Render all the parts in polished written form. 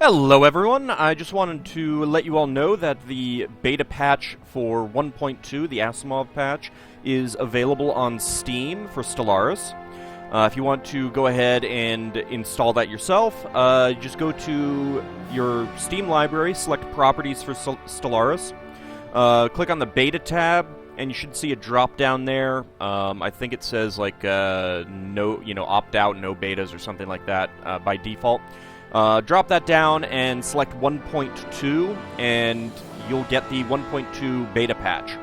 Hello everyone, I just wanted to let you all know that the beta patch for 1.2, the Asimov patch, is available on Steam for Stellaris. If you want to go ahead and install that yourself, just go to your Steam library, select Properties for Stellaris, click on the Beta tab, and you should see a drop down there. I think it says like no, opt out, no betas or something like that by default. Drop that down and select 1.2, and you'll get the 1.2 beta patch.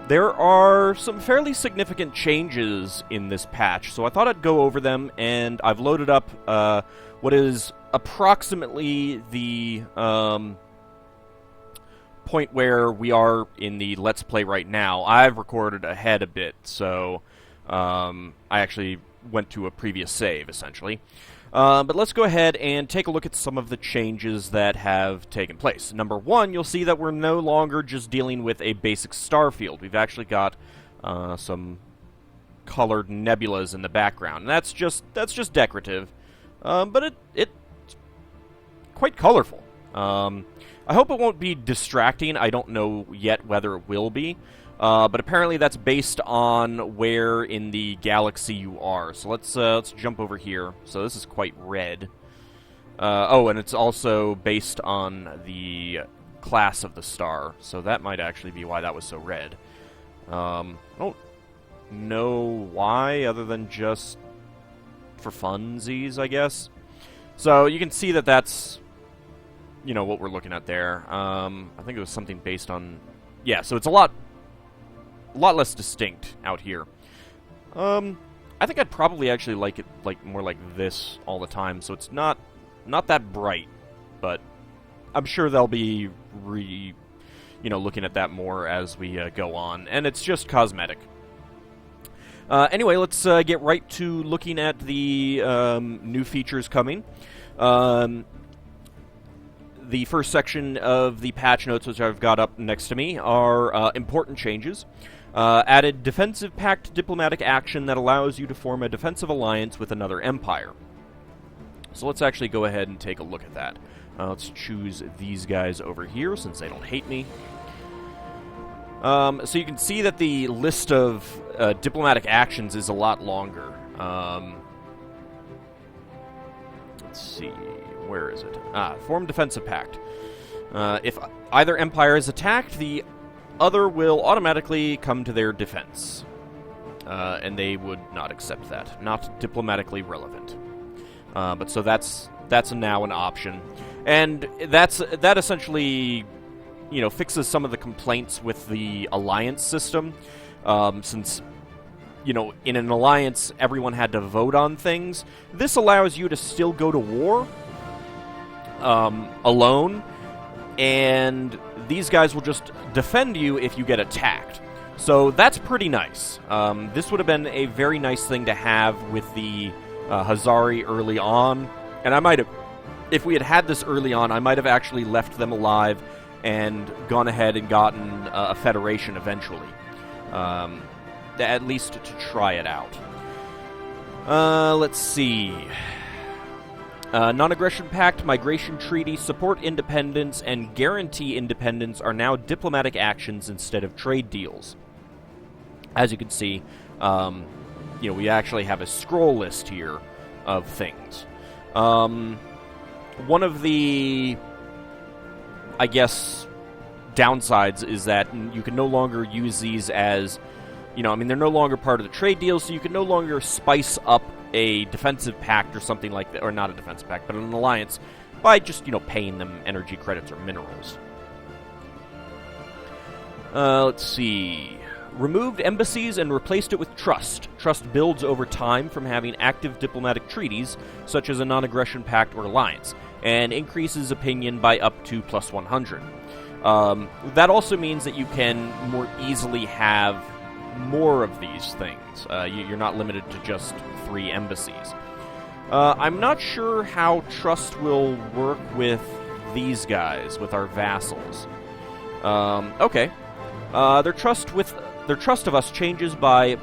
There are some fairly significant changes in this patch, so I thought I'd go over them, and I've loaded up what is approximately the point where we are in the Let's Play right now. I've recorded ahead a bit, so I actually went to a previous save, essentially. But let's go ahead and take a look at some of the changes that have taken place. Number one, you'll see that we're no longer just dealing with a basic star field. We've actually got some colored nebulas in the background. And that's just decorative, but it's quite colorful. I hope it won't be distracting. I don't know yet whether it will be. But apparently that's based on where in the galaxy you are. So let's jump over here. So this is quite red. Oh, and it's also based on the class of the star. So that might actually be why that was so red. I don't know why, other than just for funsies, I guess. So you can see that that's, what we're looking at there. I think it was something based on... Yeah, so it's a lot less distinct out here. I think I'd probably actually like it more like this all the time, so it's not that bright, but I'm sure they'll be looking at that more as we go on, and it's just cosmetic. Anyway, let's get right to looking at the new features coming. The first section of the patch notes, which I've got up next to me, are important changes. Added defensive pact diplomatic action that allows you to form a defensive alliance with another empire. So let's actually go ahead and take a look at that. Let's choose these guys over here since they don't hate me. So you can see that the list of diplomatic actions is a lot longer. Let's see, where is it? Form defensive pact. If either empire is attacked, the other will automatically come to their defense. And they would not accept that. Not diplomatically relevant. But so that's now an option. And that essentially, fixes some of the complaints with the alliance system. Since, in an alliance, everyone had to vote on things. This allows you to still go to war alone, and these guys will just defend you if you get attacked. So that's pretty nice. This would have been a very nice thing to have with the Hazari early on, and I might have, if we had this early on, I might have actually left them alive and gone ahead and gotten a federation eventually. At least to try it out. Let's see. Non-aggression pact, migration treaty, support independence, and guarantee independence are now diplomatic actions instead of trade deals. As you can see, we actually have a scroll list here of things. One of the, I guess, downsides is that you can no longer use these as, they're no longer part of the trade deal, so you can no longer spice up a defensive pact or something like that, or not a defensive pact, but an alliance, by just, paying them energy credits or minerals. Let's see. Removed embassies and replaced it with trust. Trust builds over time from having active diplomatic treaties, such as a non-aggression pact or alliance, and increases opinion by up to plus 100. That also means that you can more easily have more of these things. You're not limited to just 3 embassies. I'm not sure how trust will work with these guys, with our vassals. Okay. Their trust of us changes by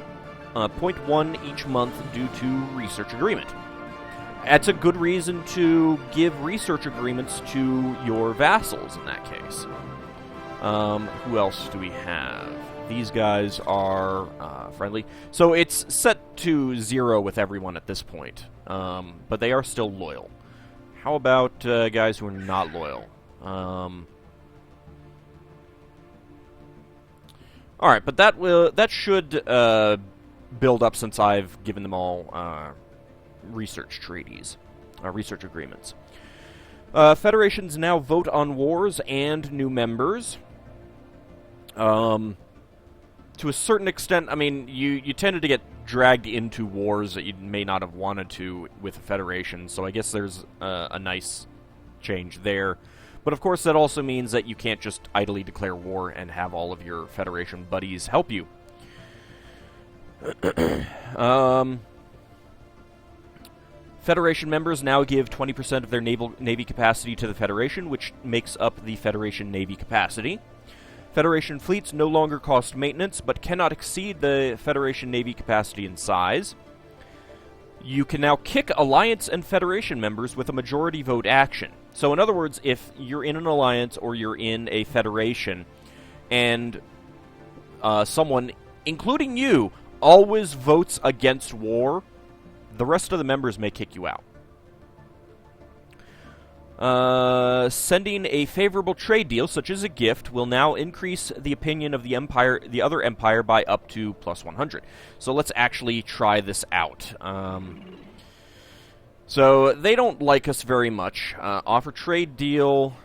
0.1 each month due to research agreement. that's a good reason to give research agreements to your vassals in that case. Who else do we have? These guys are friendly. So it's set to 0 with everyone at this point. But they are still loyal. How about guys who are not loyal? Alright, but that should build up since I've given them all research treaties. Research agreements. Federations now vote on wars and new members. To a certain extent, I mean, you tended to get dragged into wars that you may not have wanted to with a Federation, so I guess there's a nice change there. But of course, that also means that you can't just idly declare war and have all of your Federation buddies help you. Federation members now give 20% of their Navy capacity to the Federation, which makes up the Federation Navy capacity. Federation fleets no longer cost maintenance, but cannot exceed the Federation Navy capacity in size. You can now kick Alliance and Federation members with a majority vote action. So in other words, if you're in an Alliance or you're in a Federation, and someone, including you, always votes against war, the rest of the members may kick you out. Sending a favorable trade deal, such as a gift, will now increase the opinion of the other empire by up to plus 100. So let's actually try this out. So they don't like us very much. Offer trade deal.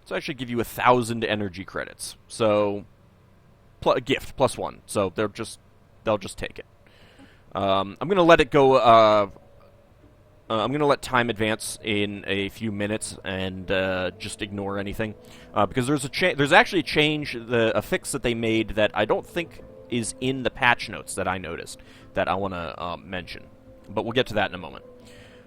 Let's actually give you 1,000 energy credits. So a gift plus 1. So they'll just take it. I'm going to let it go. I'm going to let time advance in a few minutes and just ignore anything, because there's actually a change, a fix that they made that I don't think is in the patch notes that I noticed that I want to mention. But we'll get to that in a moment.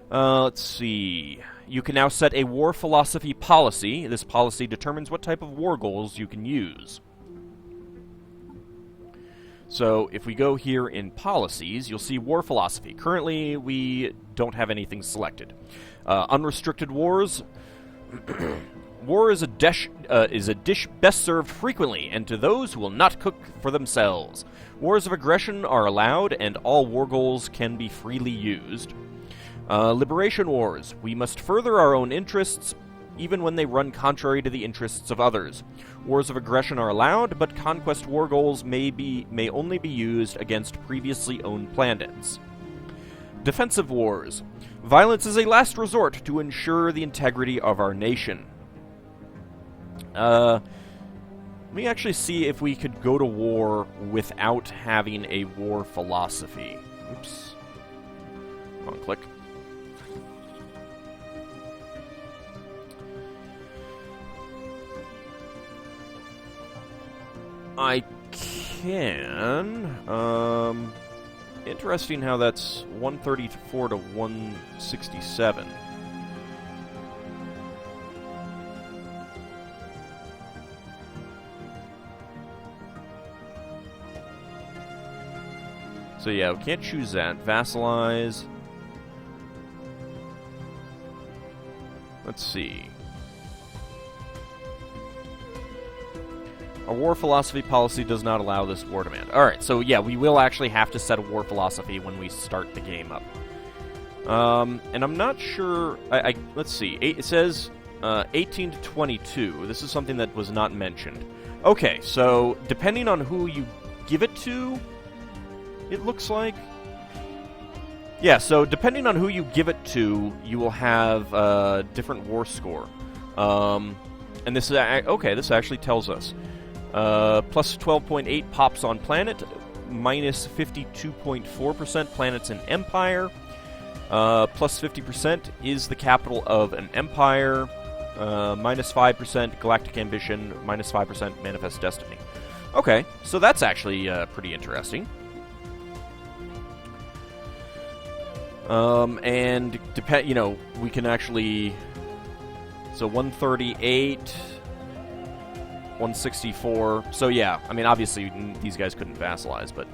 Let's see. You can now set a war philosophy policy. This policy determines what type of war goals you can use. So, if we go here in policies, you'll see war philosophy. Currently, we don't have anything selected. Unrestricted wars. War is a dish best served frequently, and to those who will not cook for themselves. Wars of aggression are allowed, and all war goals can be freely used. Liberation wars. We must further our own interests, even when they run contrary to the interests of others. Wars of aggression are allowed, but conquest war goals may only be used against previously owned planets. Defensive wars. Violence is a last resort to ensure the integrity of our nation. Let me actually see if we could go to war without having a war philosophy. Oops. Wrong click. I can. Interesting how that's 134 to 167. So yeah, we can't choose that. Vassalize. Let's see. A war philosophy policy does not allow this war demand. Alright, so yeah, we will actually have to set a war philosophy when we start the game up. And I'm not sure... let's see. It says 18 to 22. This is something that was not mentioned. Okay, so depending on who you give it to, it looks like... Yeah, so depending on who you give it to, you will have a different war score. And this is... Okay, this actually tells us. Plus 12.8 pops on planet, minus 52.4% planets in Empire, plus 50% is the capital of an Empire, minus 5% Galactic Ambition, minus 5% Manifest Destiny. Okay, so that's actually pretty interesting. And we can actually... So 138... 164. So yeah, I mean, obviously these guys couldn't vassalize, but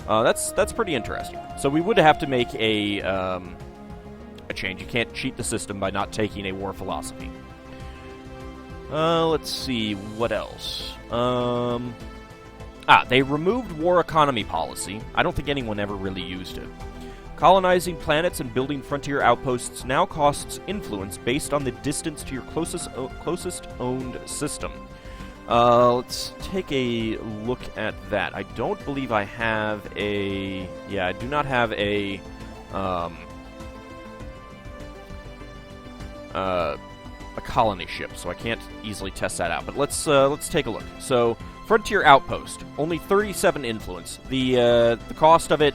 that's pretty interesting. So we would have to make a change. You can't cheat the system by not taking a war philosophy. Let's see, what else? They removed war economy policy. I don't think anyone ever really used it. Colonizing planets and building frontier outposts now costs influence based on the distance to your closest owned system. Let's take a look at that. I don't believe I have a... Yeah, I do not have a colony ship, so I can't easily test that out. But let's take a look. So, frontier outpost, only 37 influence. The cost of it,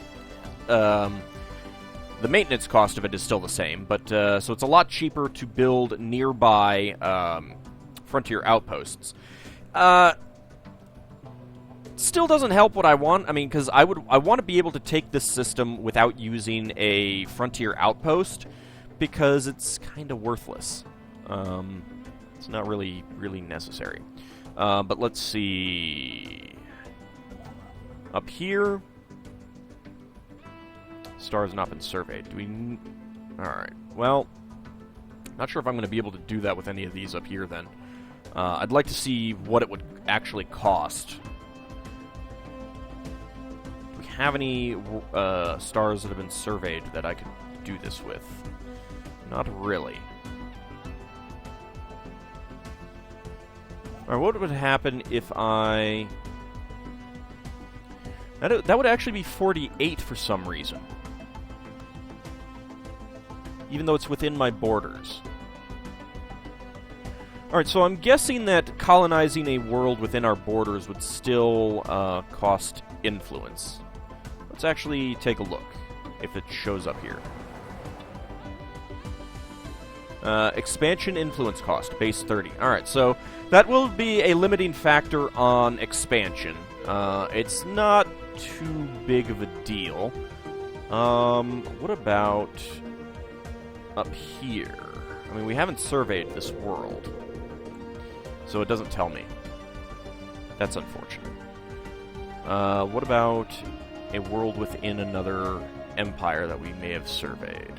the maintenance cost of it is still the same, but so it's a lot cheaper to build nearby frontier outposts. Still doesn't help what I want. I mean, because I want to be able to take this system without using a frontier outpost, because it's kind of worthless. It's not really necessary. But let's see. Up here, stars have not been surveyed. Do we? All right. Well, not sure if I'm going to be able to do that with any of these up here. Then, I'd like to see what it would actually cost. Do we have any stars that have been surveyed that I could do this with? Not really. Alright, what would happen if I... That would actually be 48 for some reason. Even though it's within my borders. Alright, so I'm guessing that colonizing a world within our borders would still cost influence. Let's actually take a look, if it shows up here. Expansion influence cost, base 30. Alright, so that will be a limiting factor on expansion. It's not too big of a deal. What about up here? I mean, we haven't surveyed this world, so it doesn't tell me. That's unfortunate. What about a world within another empire that we may have surveyed?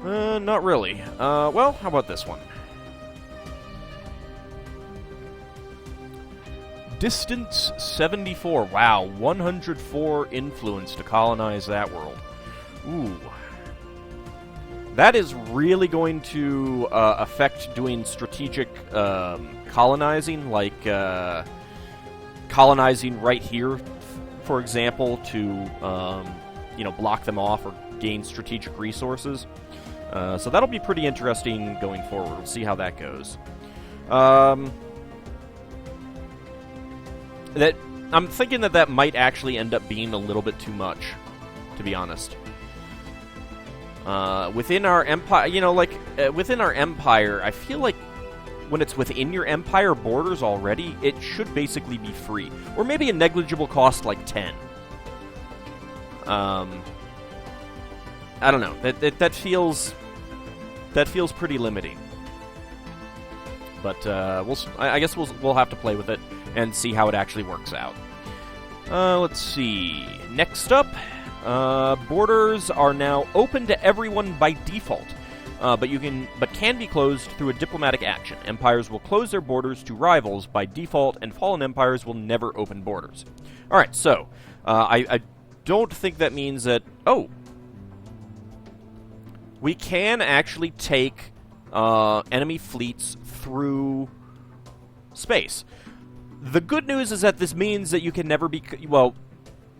Not really. Well, how about this one? Distance 74. Wow, 104 influence to colonize that world. Ooh. That is really going to affect doing strategic colonizing, like colonizing right here, for example, to block them off or gain strategic resources. So that'll be pretty interesting going forward. We'll see how that goes. I'm thinking that might actually end up being a little bit too much, to be honest. Within our empire, within our empire, I feel like when it's within your empire borders already, it should basically be free. Or maybe a negligible cost like 10. I don't know. That feels pretty limiting. But I guess we'll have to play with it and see how it actually works out. Let's see. Next up, borders are now open to everyone by default, but can be closed through a diplomatic action. Empires will close their borders to rivals by default, and fallen empires will never open borders. All right, so I don't think that means that. Oh. We can actually take enemy fleets through space. The good news is that this means that you can never be... Well,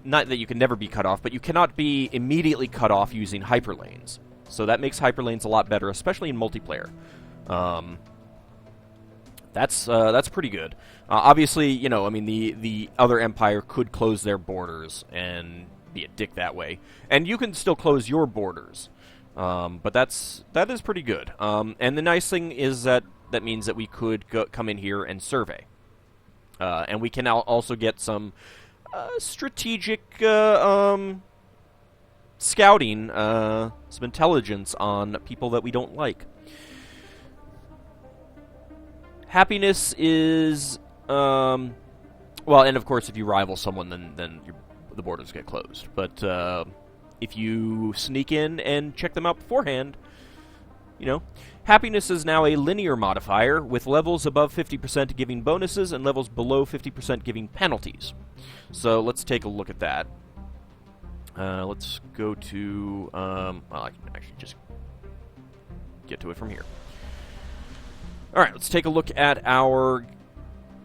not that you can never be cut off, but you cannot be immediately cut off using hyperlanes. So that makes hyperlanes a lot better, especially in multiplayer. That's pretty good. Obviously, the other empire could close their borders and be a dick that way. And you can still close your borders. But that is pretty good. And the nice thing is that means that we could come in here and survey. And we can now also get some strategic scouting some intelligence on people that we don't like. Happiness is, well, and of course, if you rival someone, then the borders get closed. But if you sneak in and check them out beforehand, you know, happiness is now a linear modifier, with levels above 50% giving bonuses and levels below 50% giving penalties. So let's take a look at that. Let's go to, well, I can actually just get to it from here. Alright, let's take a look at our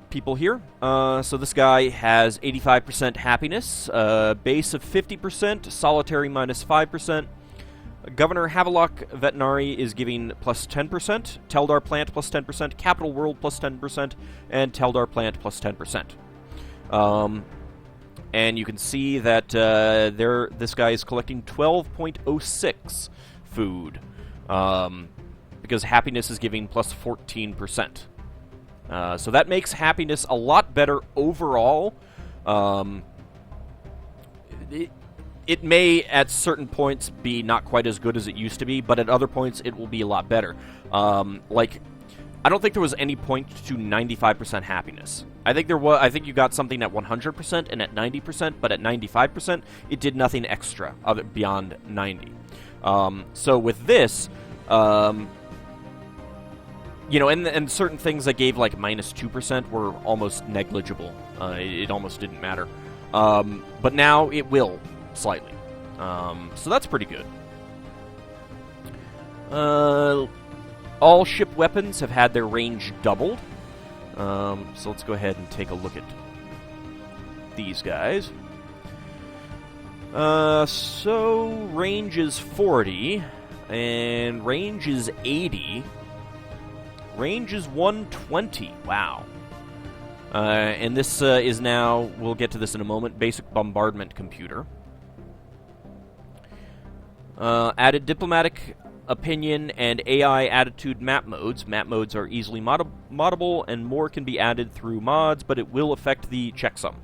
people here. So this guy has 85% happiness, base of 50%, solitary minus 5%. Governor Havelock Vetinari is giving plus 10%, Teldar Plant plus 10%, Capital World plus 10%, and Teldar Plant plus 10%. And you can see that this guy is collecting 12.06 food, because happiness is giving plus 14%. So that makes happiness a lot better overall. It may, at certain points, be not quite as good as it used to be, but at other points, it will be a lot better. Like, I don't think there was any point to 95% happiness. I think you got something at 100% and at 90%, but at 95%, it did nothing extra beyond 90. So with this, you know, and certain things that gave like minus 2% were almost negligible. It almost didn't matter. But now it will slightly. So that's pretty good. All ship weapons have had their range doubled. So let's go ahead and take a look at these guys. So range is 40, and range is 80. Range is 120. Wow. And this is now, we'll get to this in a moment, basic bombardment computer. Added diplomatic opinion and AI attitude map modes. Map modes are easily moddable, and more can be added through mods, but it will affect the checksum.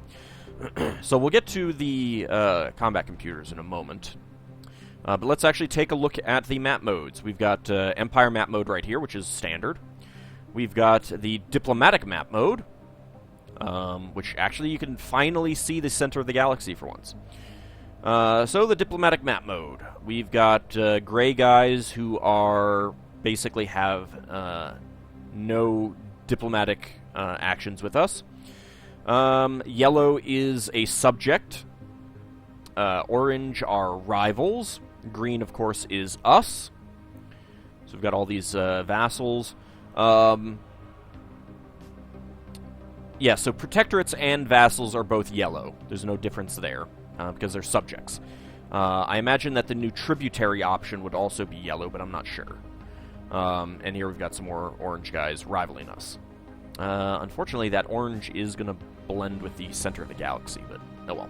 So we'll get to the combat computers in a moment. But let's actually take a look at the map modes. We've got Empire map mode right here, which is standard. We've got the diplomatic map mode, which actually you can finally see the center of the galaxy for once. So the diplomatic map mode. We've got gray guys who are basically have no diplomatic actions with us. Yellow is a subject. Orange are rivals. Green, of course, is us. So we've got all these vassals. Yeah, so protectorates and vassals are both yellow. There's no difference there, because they're subjects. I imagine that the new tributary option would also be yellow, but I'm not sure. And here we've got some more orange guys rivaling us. Unfortunately, that orange is going to blend with the center of the galaxy, but oh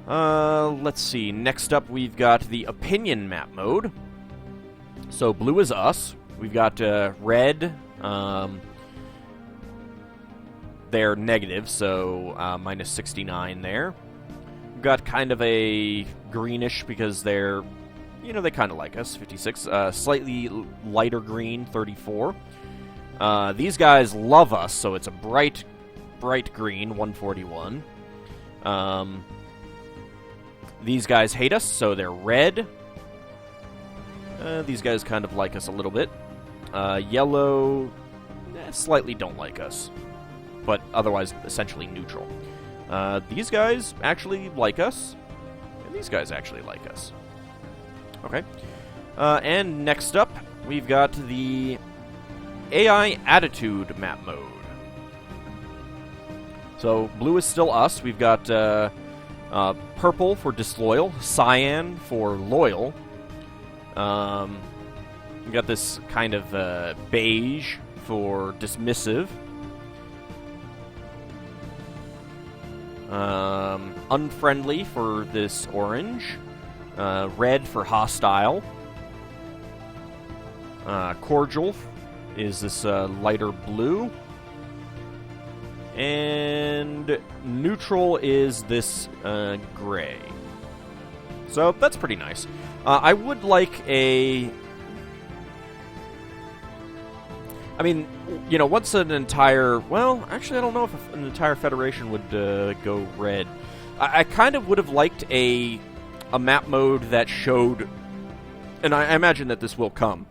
well. Let's see. Next up, we've got the opinion map mode. So blue is us. We've got red. They're negative, so minus 69 there. We've got kind of a greenish because they're, you know, they kind of like us, 56. Slightly lighter green, 34. These guys love us, so it's a bright green, 141. These guys hate us, so they're red. These guys kind of like us a little bit. Yellow, slightly don't like us, but otherwise essentially neutral. These guys actually like us, and these guys actually like us. Okay. And next up, we've got the AI attitude map mode. So blue is still us. We've got purple for disloyal, cyan for loyal. We've got this kind of beige for dismissive. Unfriendly for this orange. Red for hostile. Cordial is this lighter blue. And neutral is this gray. So that's pretty nice. I would like a... I mean, you know, once an entire... Well, actually, I don't know if an entire Federation would go red. I kind of would have liked a map mode that showed... And I imagine that this will come.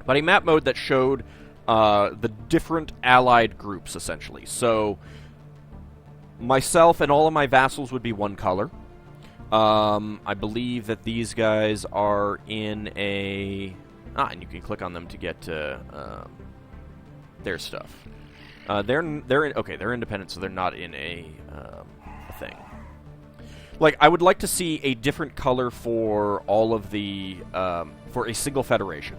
But a map mode that showed the different allied groups, essentially. So, myself and all of my vassals would be one color. I believe that these guys are in a... and you can click on them to get their stuff. They're independent, so they're not in a thing. Like, I would like to see a different color for all of the for a single federation,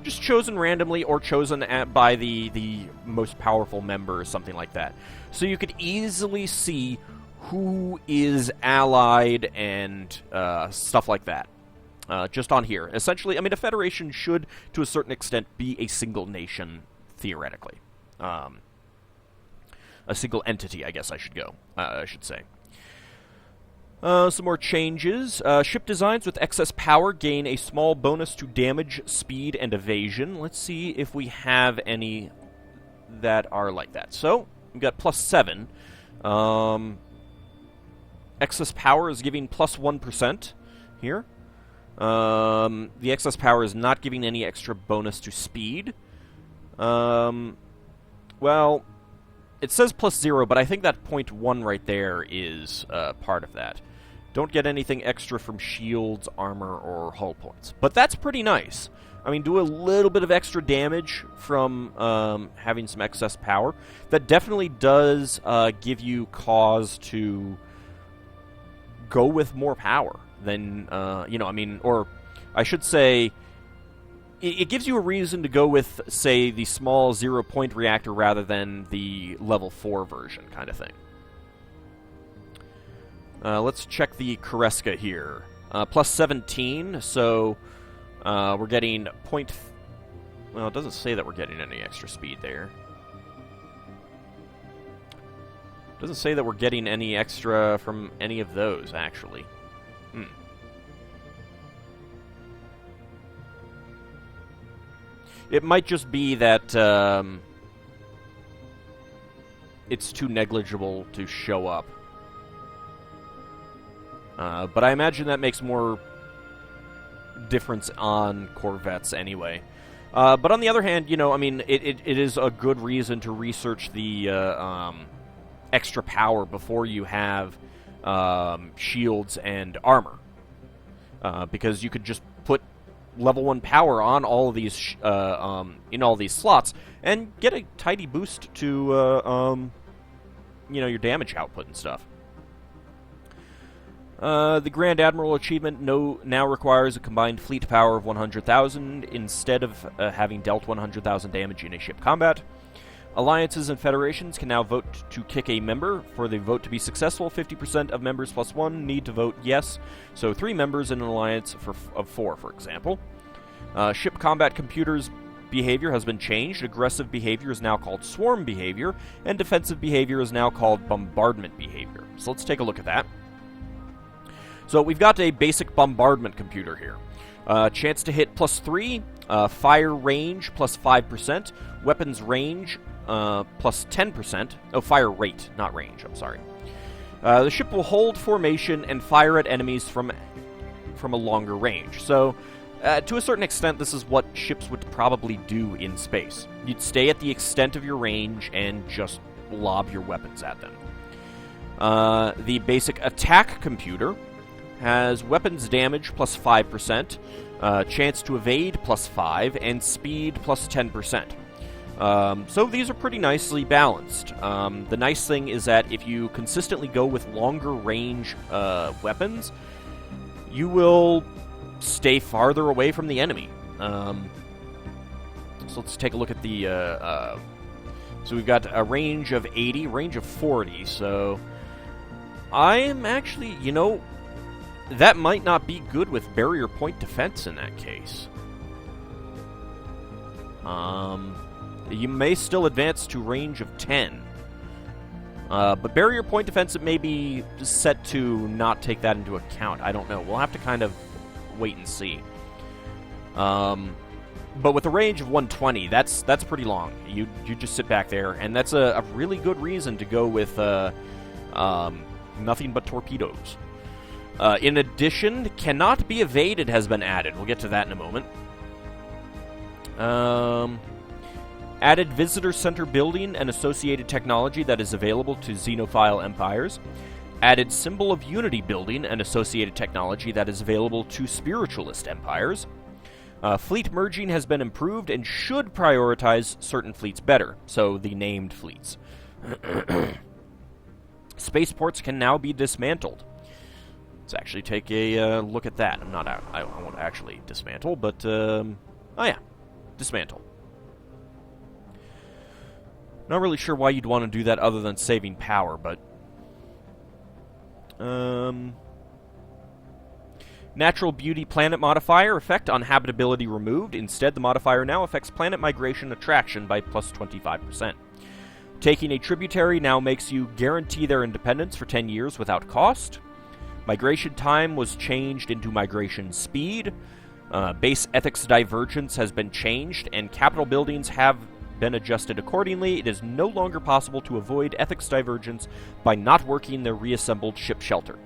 just chosen randomly or chosen by the most powerful member or something like that. So you could easily see who is allied and stuff like that. Just on here. Essentially, I mean, a federation should, to a certain extent, be a single nation, theoretically. A single entity, I guess I should say. Some more changes. Ship designs with excess power gain a small bonus to damage, speed, and evasion. Let's see if we have any that are like that. So, we've got +7. Excess power is giving +1% here. The excess power is not giving any extra bonus to speed. Well, it says +0, but I think that 0.1 right there is part of that. Don't get anything extra from shields, armor, or hull points. But that's pretty nice. I mean, do a little bit of extra damage from having some excess power. That definitely does give you cause to go with more power than, or I should say, it gives you a reason to go with, say, the small 0-point reactor rather than the level 4 version kind of thing. Let's check the Koreska here. +17, so we're getting well, it doesn't say that we're getting any extra speed there. It doesn't say that we're getting any extra from any of those, actually. It might just be that it's too negligible to show up. But I imagine that makes more difference on Corvettes anyway. But on the other hand, you know, I mean, it is a good reason to research the extra power before you have shields and armor. Because you could just put level 1 power on all of these in all these slots and get a tidy boost to your damage output and stuff. The Grand Admiral achievement now requires a combined fleet power of 100,000 instead of having dealt 100,000 damage in a ship combat. Alliances and federations can now vote to kick a member. For the vote to be successful, 50% of members +1 need to vote yes, so 3 members in an alliance of 4, for example. Ship combat computers' behavior has been changed. Aggressive behavior is now called swarm behavior, and defensive behavior is now called bombardment behavior. So let's take a look at that. So we've got a basic bombardment computer here. Chance to hit +3, fire range +5%, weapons range +10%. Oh, fire rate, not range, I'm sorry. The ship will hold formation and fire at enemies from a longer range. So, to a certain extent, this is what ships would probably do in space. You'd stay at the extent of your range and just lob your weapons at them. The basic attack computer has weapons damage +5%, chance to evade +5, and speed +10%. So these are pretty nicely balanced. The nice thing is that if you consistently go with longer range weapons, you will stay farther away from the enemy. So let's take a look at the... so we've got a range of 80, range of 40, so... I am actually, that might not be good with barrier point defense in that case. You may still advance to range of 10. But barrier point defense, it may be set to not take that into account. I don't know. We'll have to kind of wait and see. But with a range of 120, that's pretty long. You just sit back there, and that's a really good reason to go with nothing but torpedoes. In addition, cannot be evaded has been added. We'll get to that in a moment. Added visitor center building and associated technology that is available to xenophile empires. Added symbol of unity building and associated technology that is available to spiritualist empires. Fleet merging has been improved and should prioritize certain fleets better, so the named fleets. Spaceports can now be dismantled. Let's actually take a look at that. I won't actually dismantle, but oh yeah, dismantle. Not really sure why you'd want to do that other than saving power, but natural beauty planet modifier effect on habitability removed. Instead, the modifier now affects planet migration attraction by plus 25%. Taking a tributary now makes you guarantee their independence for 10 years without cost. Migration time was changed into migration speed. Base ethics divergence has been changed, and capital buildings have been adjusted accordingly. It is no longer possible to avoid ethics divergence by not working the reassembled ship shelter.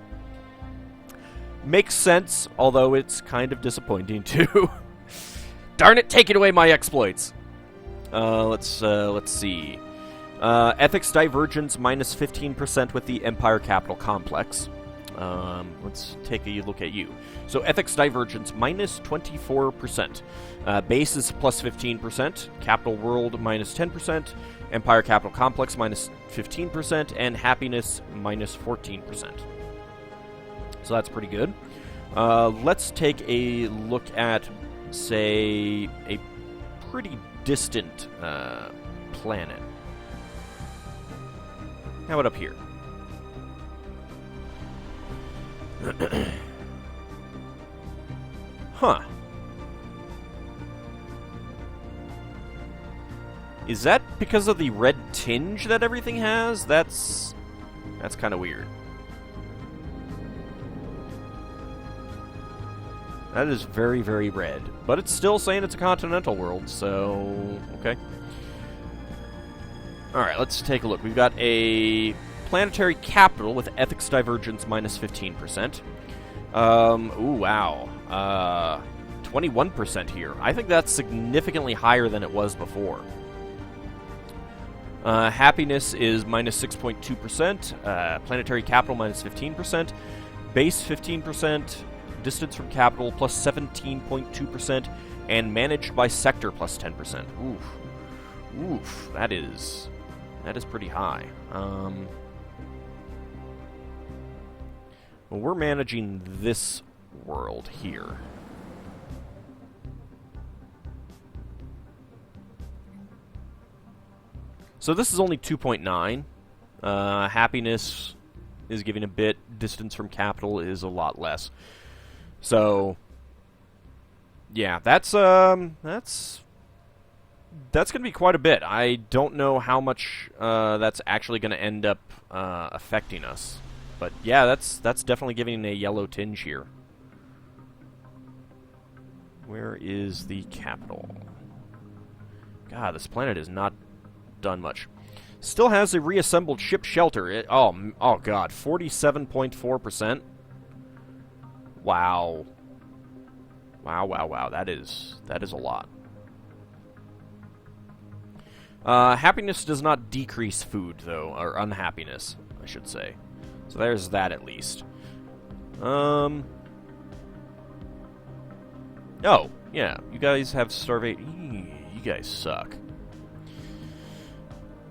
Makes sense, although it's kind of disappointing too. Darn it, taking away my exploits. Let's see. Ethics divergence minus 15% with the Empire Capital Complex. Let's take a look at you. So ethics divergence minus 24%. Base is plus 15%. Capital World minus 10%. Empire Capital Complex minus 15%. And happiness minus 14%. So that's pretty good. Let's take a look at, say, a pretty distant planet. How about up here? Huh. Is that because of the red tinge that everything has? That's kind of weird. That is very, very red. But it's still saying it's a continental world, so okay. Alright, let's take a look. We've got a planetary capital with ethics divergence minus 15%. Ooh, wow. 21% here. I think that's significantly higher than it was before. Happiness is minus 6.2%. Planetary capital minus 15%. Base 15%. Distance from capital plus 17.2%. And managed by sector plus 10%. Oof. Oof. That is pretty high. Well, we're managing this world here. So this is only 2.9. Happiness is giving a bit. Distance from capital is a lot less. So, yeah, that's going to be quite a bit. I don't know how much that's actually going to end up affecting us. But yeah, that's definitely giving a yellow tinge here. Where is the capital? God, this planet is not done much. Still has a reassembled ship shelter. Oh God, 47.4%. Wow. Wow. That is a lot. Happiness does not decrease food, though, or unhappiness, I should say. So there's that at least. Oh, yeah, you guys have starvation. You guys suck.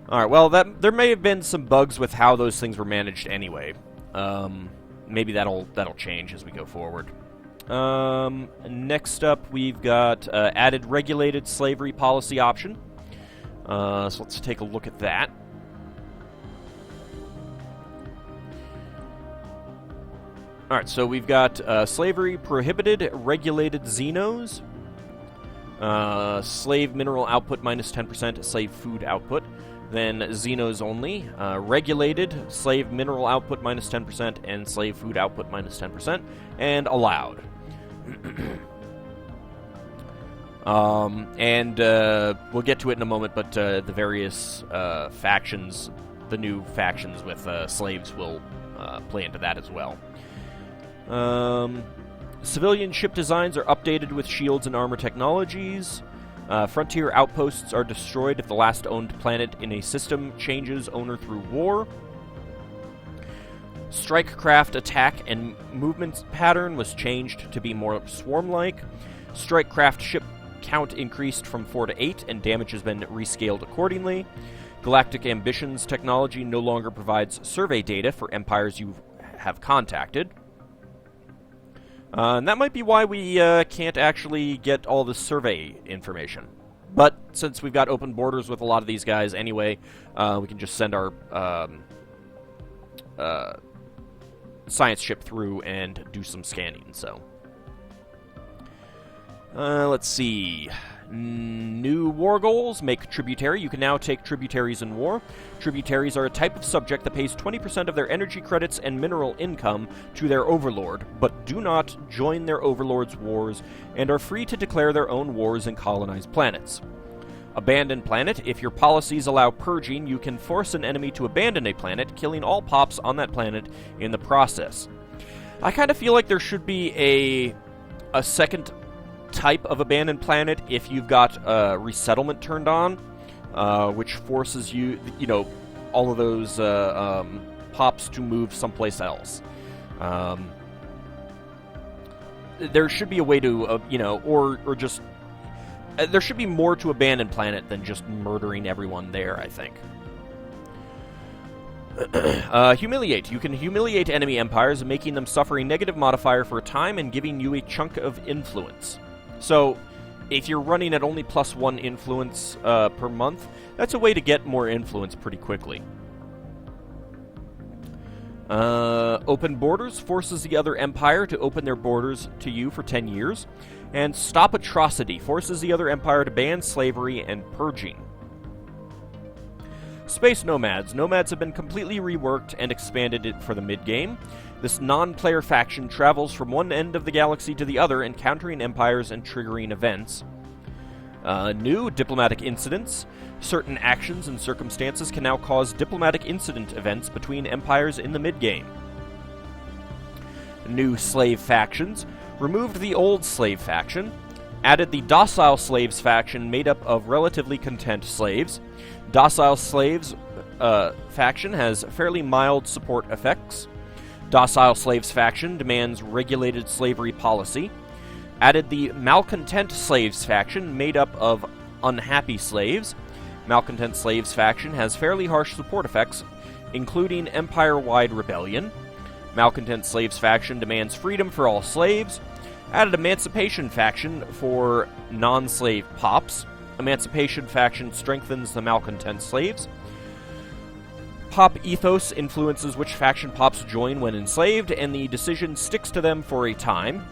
Alright, well, there may have been some bugs with how those things were managed anyway. Maybe that'll change as we go forward. Next up, we've got added regulated slavery policy option. So let's take a look at that. Alright, so we've got slavery prohibited, regulated xenos, slave mineral output minus 10%, slave food output, Then Xenos only. Regulated, slave mineral output minus 10%, and slave food output minus 10%, and allowed. We'll get to it in a moment, but the various factions, the new factions with slaves will play into that as well. Civilian ship designs are updated with shields and armor technologies. Frontier outposts are destroyed if the last owned planet in a system changes owner through war. Strike craft attack and movement pattern was changed to be more swarm-like. Strike craft ship count increased from 4 to 8, and damage has been rescaled accordingly. Galactic Ambitions technology no longer provides survey data for empires you have contacted. And that might be why we can't actually get all the survey information. But since we've got open borders with a lot of these guys anyway, we can just send our science ship through and do some scanning. So, let's see. New war goals. Make tributary. You can now take tributaries in war. Tributaries are a type of subject that pays 20% of their energy credits and mineral income to their overlord, but do not join their overlord's wars and are free to declare their own wars and colonize planets. Abandon planet. If your policies allow purging, you can force an enemy to abandon a planet, killing all pops on that planet in the process. I kind of feel like there should be a second type of abandoned planet if you've got resettlement turned on, which forces you, all of those pops to move someplace else. There should be a way to, or just there should be more to abandoned planet than just murdering everyone there, I think. Humiliate. You can humiliate enemy empires, making them suffer a negative modifier for a time and giving you a chunk of influence. So, if you're running at only +1 influence per month, that's a way to get more influence pretty quickly. Open borders forces the other empire to open their borders to you for 10 years. And stop atrocity forces the other empire to ban slavery and purging. Space nomads. Nomads have been completely reworked and expanded for the mid-game. This non-player faction travels from one end of the galaxy to the other, encountering empires and triggering events. New diplomatic incidents. Certain actions and circumstances can now cause diplomatic incident events between empires in the mid-game. New slave factions. Removed the old slave faction. Added the docile slaves faction made up of relatively content slaves. Docile slaves faction has fairly mild support effects. Docile slaves faction demands regulated slavery policy. Added the malcontent slaves faction made up of unhappy slaves. Malcontent slaves faction has fairly harsh support effects, including empire-wide rebellion. Malcontent slaves faction demands freedom for all slaves. Added emancipation faction for non-slave pops. Emancipation faction strengthens the malcontent slaves. Pop ethos influences which faction pops join when enslaved, and the decision sticks to them for a time.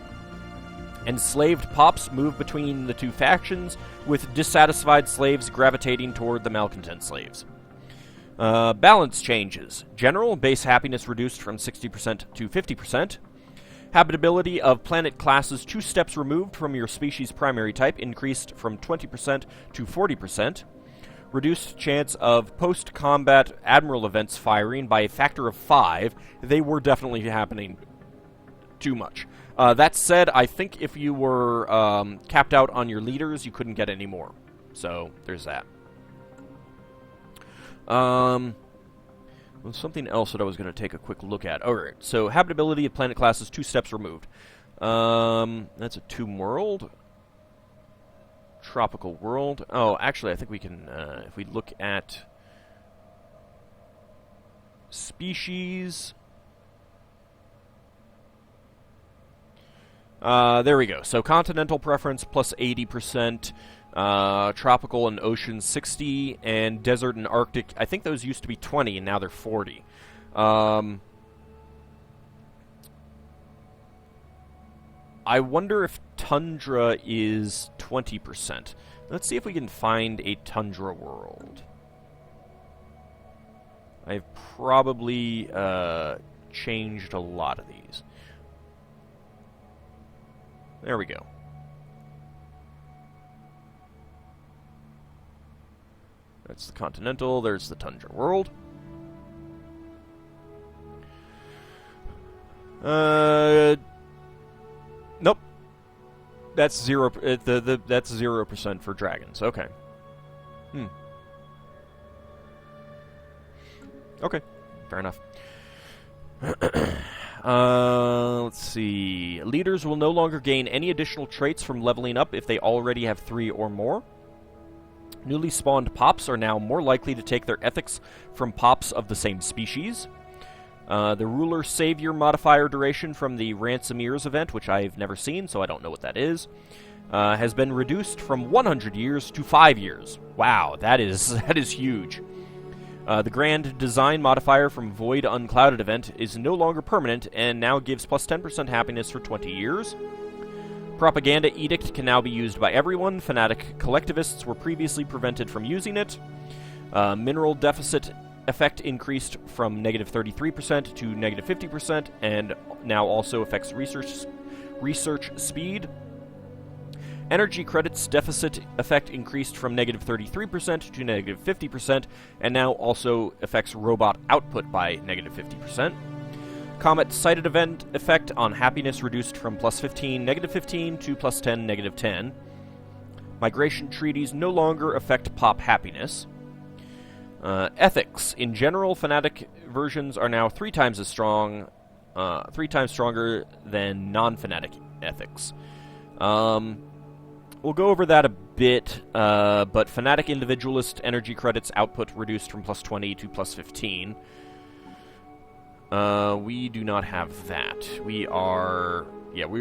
Enslaved pops move between the two factions, with dissatisfied slaves gravitating toward the malcontent slaves. Balance changes. General, base happiness reduced from 60% to 50%. Habitability of planet classes 2 steps removed from your species' primary type increased from 20% to 40%. Reduced chance of post-combat admiral events firing by a factor of 5. They were definitely happening too much. That said, I think if you were capped out on your leaders, you couldn't get any more. So, there's that. Something else that I was going to take a quick look at. Alright, so habitability of planet classes 2 steps removed. That's a tomb world. Tropical world. Oh, actually, I think we can, if we look at species. There we go. So continental preference plus 80%. Tropical and ocean 60, and desert and Arctic, I think those used to be 20, and now they're 40. I wonder if tundra is 20%. Let's see if we can find a tundra world. I've probably changed a lot of these. There we go. That's the Continental, there's the Tundra World. Nope. That's 0. That's 0% for dragons. Okay. Okay. Fair enough. Let's see. Leaders will no longer gain any additional traits from leveling up if they already have 3 or more. Newly spawned pops are now more likely to take their ethics from pops of the same species. The Ruler Savior modifier duration from the Ransomeers event, which I've never seen, so I don't know what that is, has been reduced from 100 years to 5 years. Wow, that is huge. The Grand Design modifier from Void Unclouded event is no longer permanent and now gives plus 10% happiness for 20 years. Propaganda Edict can now be used by everyone. Fanatic collectivists were previously prevented from using it. Mineral Deficit effect increased from negative 33% to negative 50% and now also affects research speed. Energy Credits Deficit effect increased from negative 33% to negative 50% and now also affects robot output by negative 50%. Comet Sighted Event effect on happiness reduced from plus 15, negative 15 to plus 10, negative 10. Migration treaties no longer affect pop happiness. Ethics. In general, Fanatic versions are now 3 times as strong, 3 times stronger than non-Fanatic ethics. We'll go over that a bit, but Fanatic Individualist energy credits output reduced from plus 20 to plus 15. We do not have that. We are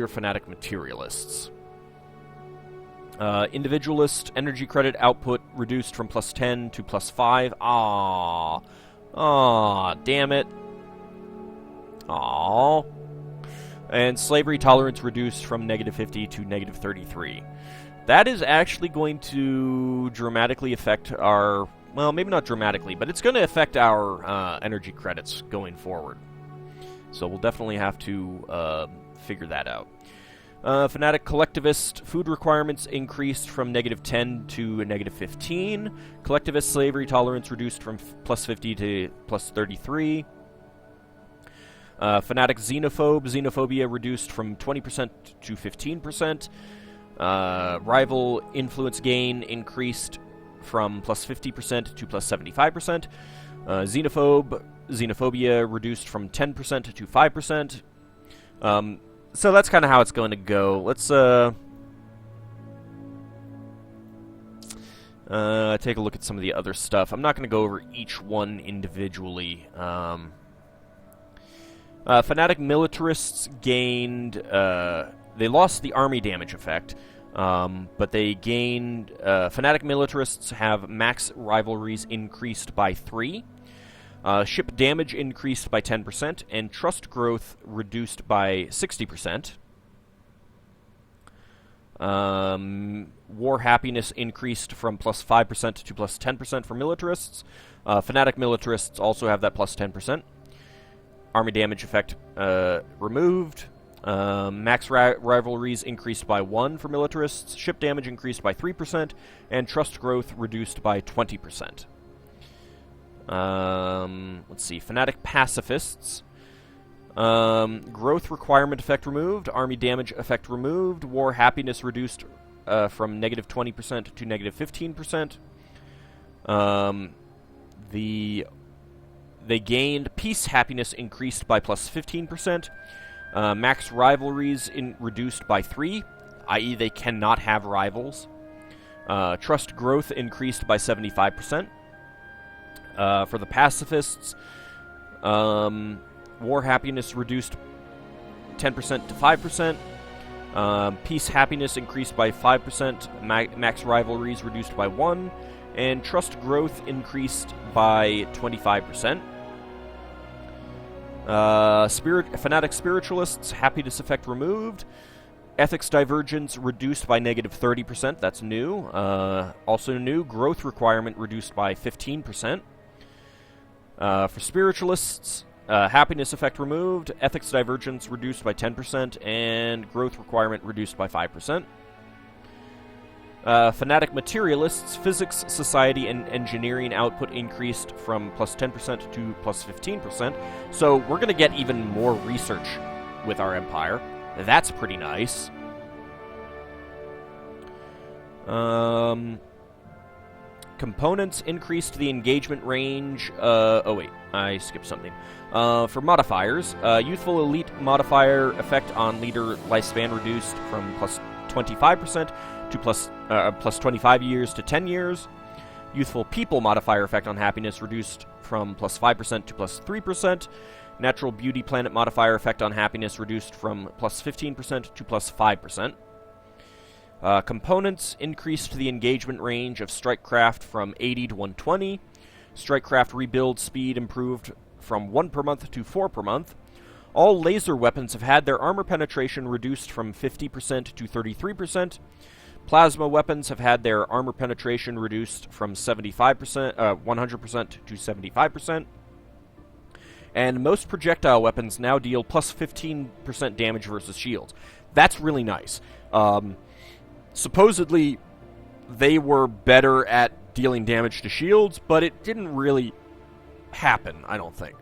Fanatic Materialists. Individualist energy credit output reduced from plus 10 to plus 5. Aww, damn it. Aww. And slavery tolerance reduced from negative 50 to negative 33. That is actually going to dramatically affect our... Well, maybe not dramatically, but it's going to affect our energy credits going forward. So we'll definitely have to figure that out. Fanatic Collectivist food requirements increased from negative 10 to negative 15. Collectivist slavery tolerance reduced from plus 50 to plus 33. Fanatic Xenophobe xenophobia reduced from 20% to 15%. Rival influence gain increased from plus 50% to plus 75%. Xenophobia reduced from 10% to 5%. So that's kind of how it's going to go. Let's take a look at some of the other stuff. I'm not going to go over each one individually. Fanatic Militarists gained... they lost the army damage effect, but they gained... Fanatic Militarists have max rivalries increased by 3. Ship damage increased by 10%, and trust growth reduced by 60%. War happiness increased from plus 5% to plus 10% for militarists. Fanatic militarists also have that plus 10%. Army damage effect removed. Max rivalries increased by 1 for militarists. Ship damage increased by 3%, and trust growth reduced by 20%. Let's see. Fanatic pacifists. Growth requirement effect removed. Army damage effect removed. War happiness reduced from negative 20% to negative 15%. They gained peace happiness increased by plus 15%. Max rivalries reduced by 3, i.e. they cannot have rivals. Trust growth increased by 75%. For the pacifists, war happiness reduced 10% to 5%. Peace happiness increased by 5%. Max rivalries reduced by 1. And trust growth increased by 25%. Fanatic spiritualists, happiness effect removed. Ethics divergence reduced by negative 30%. That's new. Also new, growth requirement reduced by 15%. For spiritualists, happiness effect removed, ethics divergence reduced by 10%, and growth requirement reduced by 5%. Fanatic materialists, physics, society, and engineering output increased from plus 10% to plus 15%. So we're going to get even more research with our empire. That's pretty nice. Components increased the engagement range. Oh wait, I skipped something. For modifiers, youthful elite modifier effect on leader lifespan reduced from plus 25% to plus 25 years to 10 years. Youthful people modifier effect on happiness reduced from plus 5% to plus 3%. Natural beauty planet modifier effect on happiness reduced from plus 15% to plus 5%. Components increased the engagement range of Strikecraft from 80 to 120. Strikecraft rebuild speed improved from 1 per month to 4 per month. All laser weapons have had their armor penetration reduced from 50% to 33%. Plasma weapons have had their armor penetration reduced from 100% to 75%. And most projectile weapons now deal plus 15% damage versus shields. That's really nice. Supposedly, they were better at dealing damage to shields, but it didn't really happen, I don't think.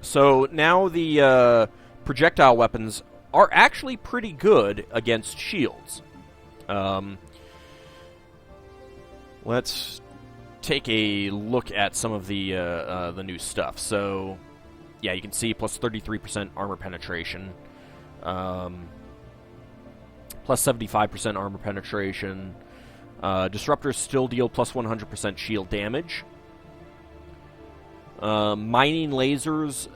So now the projectile weapons are actually pretty good against shields. Let's take a look at some of the new stuff. So, yeah, you can see plus 33% armor penetration, plus 75% armor penetration. Disruptors still deal plus 100% shield damage. Mining lasers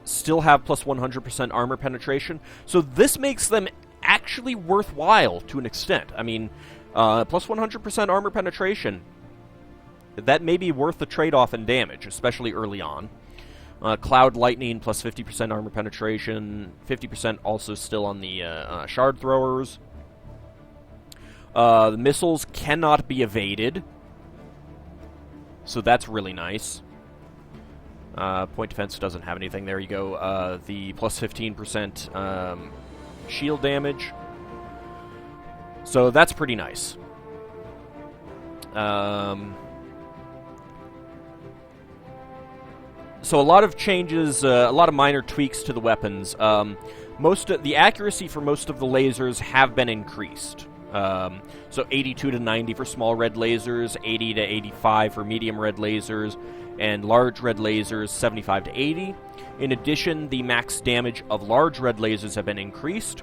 still have plus 100% armor penetration, so this makes them actually worthwhile to an extent. I mean, plus 100% armor penetration, that may be worth the trade-off in damage, especially early on. Cloud Lightning, plus 50% armor penetration, 50% also still on the shard throwers. The missiles cannot be evaded, so that's really nice. Point defense doesn't have anything. There you go. The plus 15% shield damage. So that's pretty nice. So a lot of changes, a lot of minor tweaks to the weapons. Most of the accuracy for most of the lasers have been increased. So 82 to 90 for small red lasers, 80 to 85 for medium red lasers, and large red lasers 75 to 80. In addition, the max damage of large red lasers have been increased.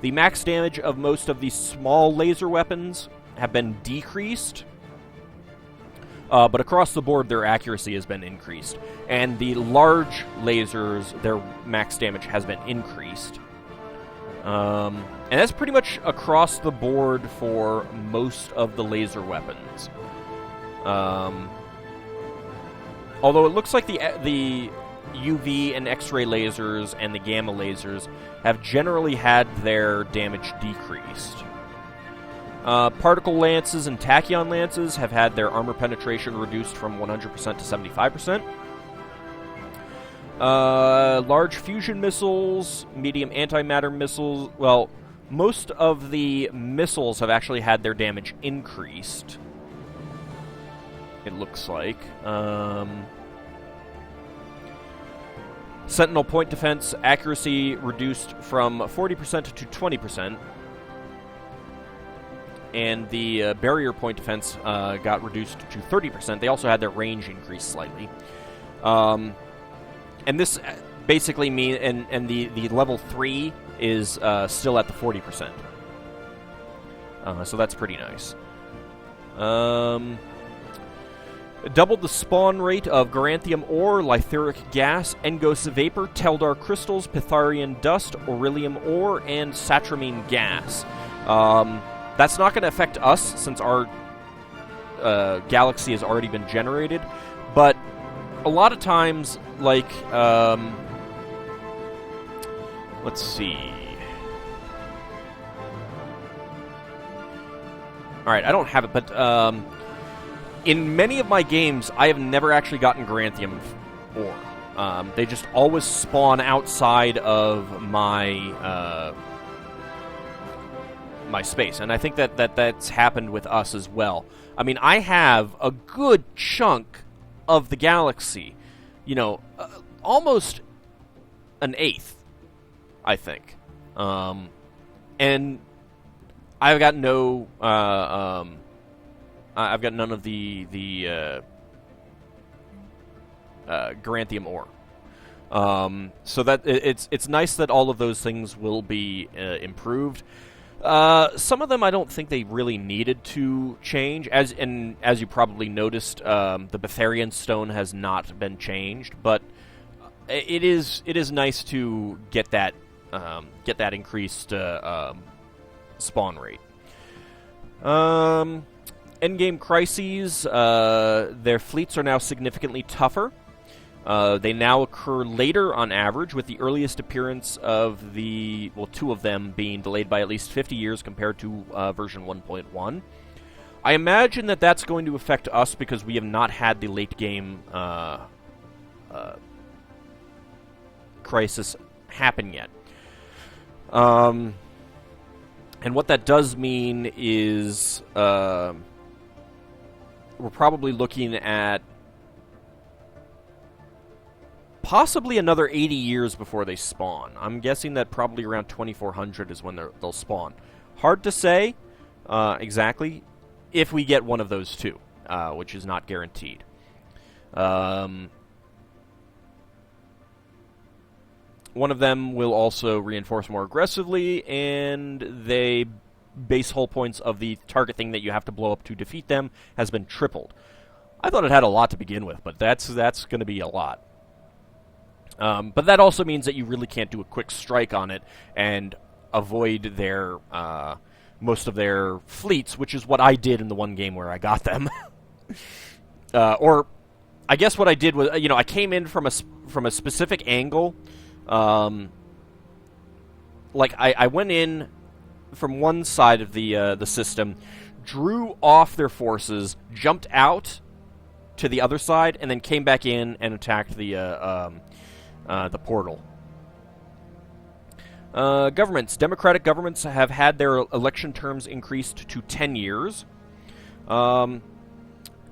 The max damage of most of the small laser weapons have been decreased. But across the board, their accuracy has been increased. And the large lasers, their max damage has been increased. And that's pretty much across the board for most of the laser weapons. Although it looks like the UV and X-ray lasers and the gamma lasers have generally had their damage decreased. Particle lances and tachyon lances have had their armor penetration reduced from 100% to 75%. Large fusion missiles, medium antimatter missiles, well, most of the missiles have actually had their damage increased, it looks like. Sentinel point defense accuracy reduced from 40% to 20%. And the barrier point defense got reduced to 30%. They also had their range increased slightly. And this basically means, and the level 3 is still at the 40%. So that's pretty nice. Doubled the spawn rate of Garanthium ore, Lytheric gas, Engos vapor, Teldar crystals, Pytharian dust, Aurelium ore, and Satramine gas. That's not going to affect us since our galaxy has already been generated, but a lot of times, like, let's see. Alright, I don't have it, but in many of my games, I have never actually gotten Granthium ore. They just always spawn outside of my my space, and I think that's happened with us as well. I mean, I have a good chunk of the galaxy, almost an eighth, I think, and I've got I've got none of the Granthium ore. So that it's nice that all of those things will be improved. Some of them I don't think they really needed to change, as you probably noticed, the Betharian stone has not been changed, but it is nice to get that increased spawn rate. Endgame crises, their fleets are now significantly tougher. They now occur later on average, with the earliest appearance of two of them being delayed by at least 50 years compared to version 1.1. I imagine that's going to affect us because we have not had the late game crisis happen yet. And what that does mean is we're probably looking at possibly another 80 years before they spawn. I'm guessing that probably around 2400 is when they'll spawn. Hard to say exactly if we get one of those two, which is not guaranteed. One of them will also reinforce more aggressively, and they base hull points of the target thing that you have to blow up to defeat them has been tripled. I thought it had a lot to begin with, but that's going to be a lot. But that also means that you really can't do a quick strike on it and avoid their most of their fleets, which is what I did in the one game where I got them. Or I guess what I did was, I came in from a specific angle. I went in from one side of the system, drew off their forces, jumped out to the other side, and then came back in and attacked the portal. Governments. Democratic governments have had their election terms increased to 10 years. Actually,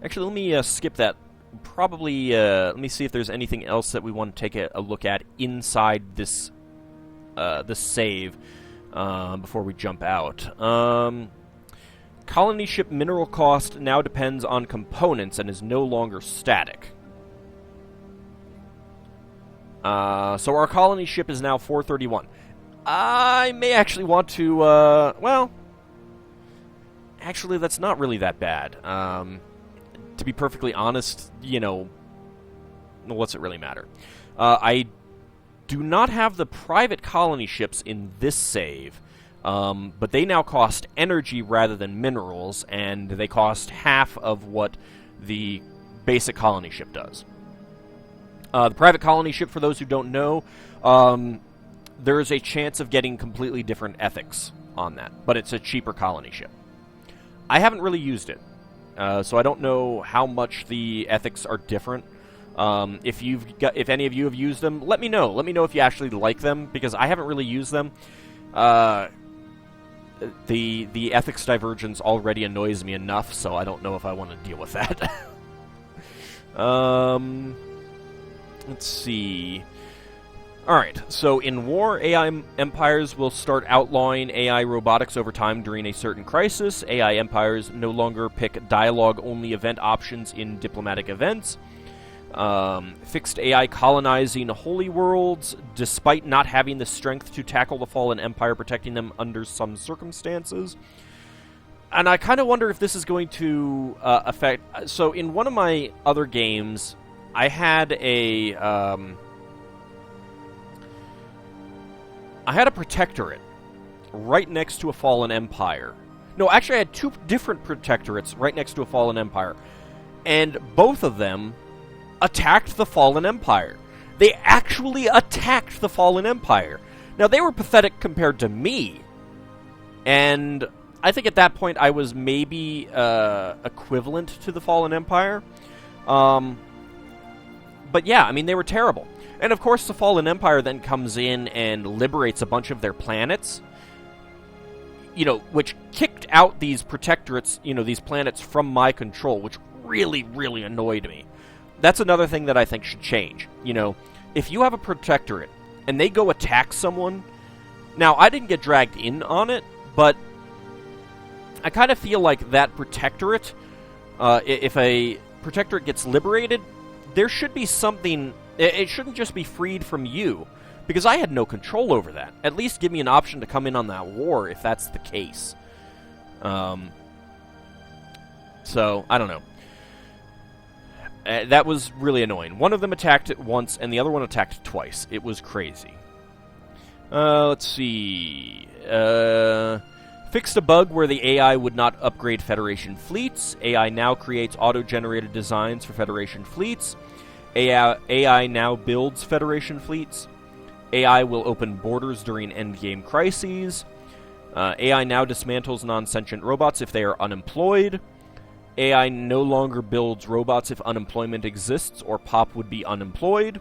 let me skip that. Probably, let me see if there's anything else that we want to take a look at inside this save before we jump out. Colony ship mineral cost now depends on components and is no longer static. So our colony ship is now 431. I may actually want to, actually that's not really that bad. To be perfectly honest, what's it really matter? I do not have the private colony ships in this save, but they now cost energy rather than minerals, and they cost half of what the basic colony ship does. The private colony ship, for those who don't know, there is a chance of getting completely different ethics on that, but it's a cheaper colony ship. I haven't really used it, so I don't know how much the ethics are different. If any of you have used them, let me know. Let me know if you actually like them, because I haven't really used them. The ethics divergence already annoys me enough, so I don't know if I want to deal with that. Let's see. Alright, so in war, AI empires will start outlawing AI robotics over time during a certain crisis. AI empires no longer pick dialogue-only event options in diplomatic events. Fixed AI colonizing holy worlds, despite not having the strength to tackle the fallen empire, protecting them under some circumstances. And I kind of wonder if this is going to affect... So in one of my other games, I had a protectorate right next to a fallen empire. No, actually I had two different protectorates right next to a fallen empire. And both of them attacked the fallen empire. They actually attacked the fallen empire. Now, they were pathetic compared to me. And I think at that point I was maybe equivalent to the Fallen Empire. But yeah, I mean, they were terrible. And of course the Fallen Empire then comes in and liberates a bunch of their planets, which kicked out these protectorates, these planets from my control, which really, really annoyed me. That's another thing that I think should change. If you have a protectorate and they go attack someone, now I didn't get dragged in on it, but I kind of feel like that protectorate, if a protectorate gets liberated, there should be something. It shouldn't just be freed from you, because I had no control over that. At least give me an option to come in on that war if that's the case. So, I don't know. That was really annoying. One of them attacked it once, and the other one attacked twice. It was crazy. Let's see. Fixed a bug where the AI would not upgrade Federation fleets. AI now creates auto-generated designs for Federation fleets. AI now builds Federation fleets. AI will open borders during endgame crises. AI now dismantles non-sentient robots if they are unemployed. AI no longer builds robots if unemployment exists or POP would be unemployed.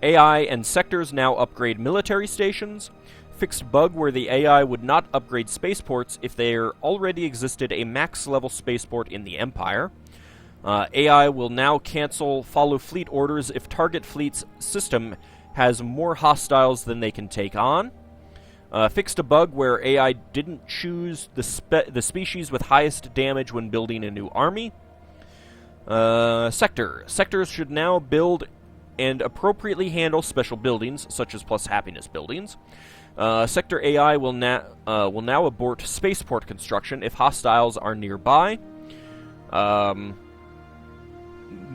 AI and sectors now upgrade military stations. Fixed bug where the AI would not upgrade spaceports if there already existed a max-level spaceport in the Empire. AI will now cancel follow fleet orders if target fleet's system has more hostiles than they can take on. Fixed a bug where AI didn't choose the species with highest damage when building a new army. Sectors should now build and appropriately handle special buildings, such as plus happiness buildings. Sector AI will now abort spaceport construction if hostiles are nearby.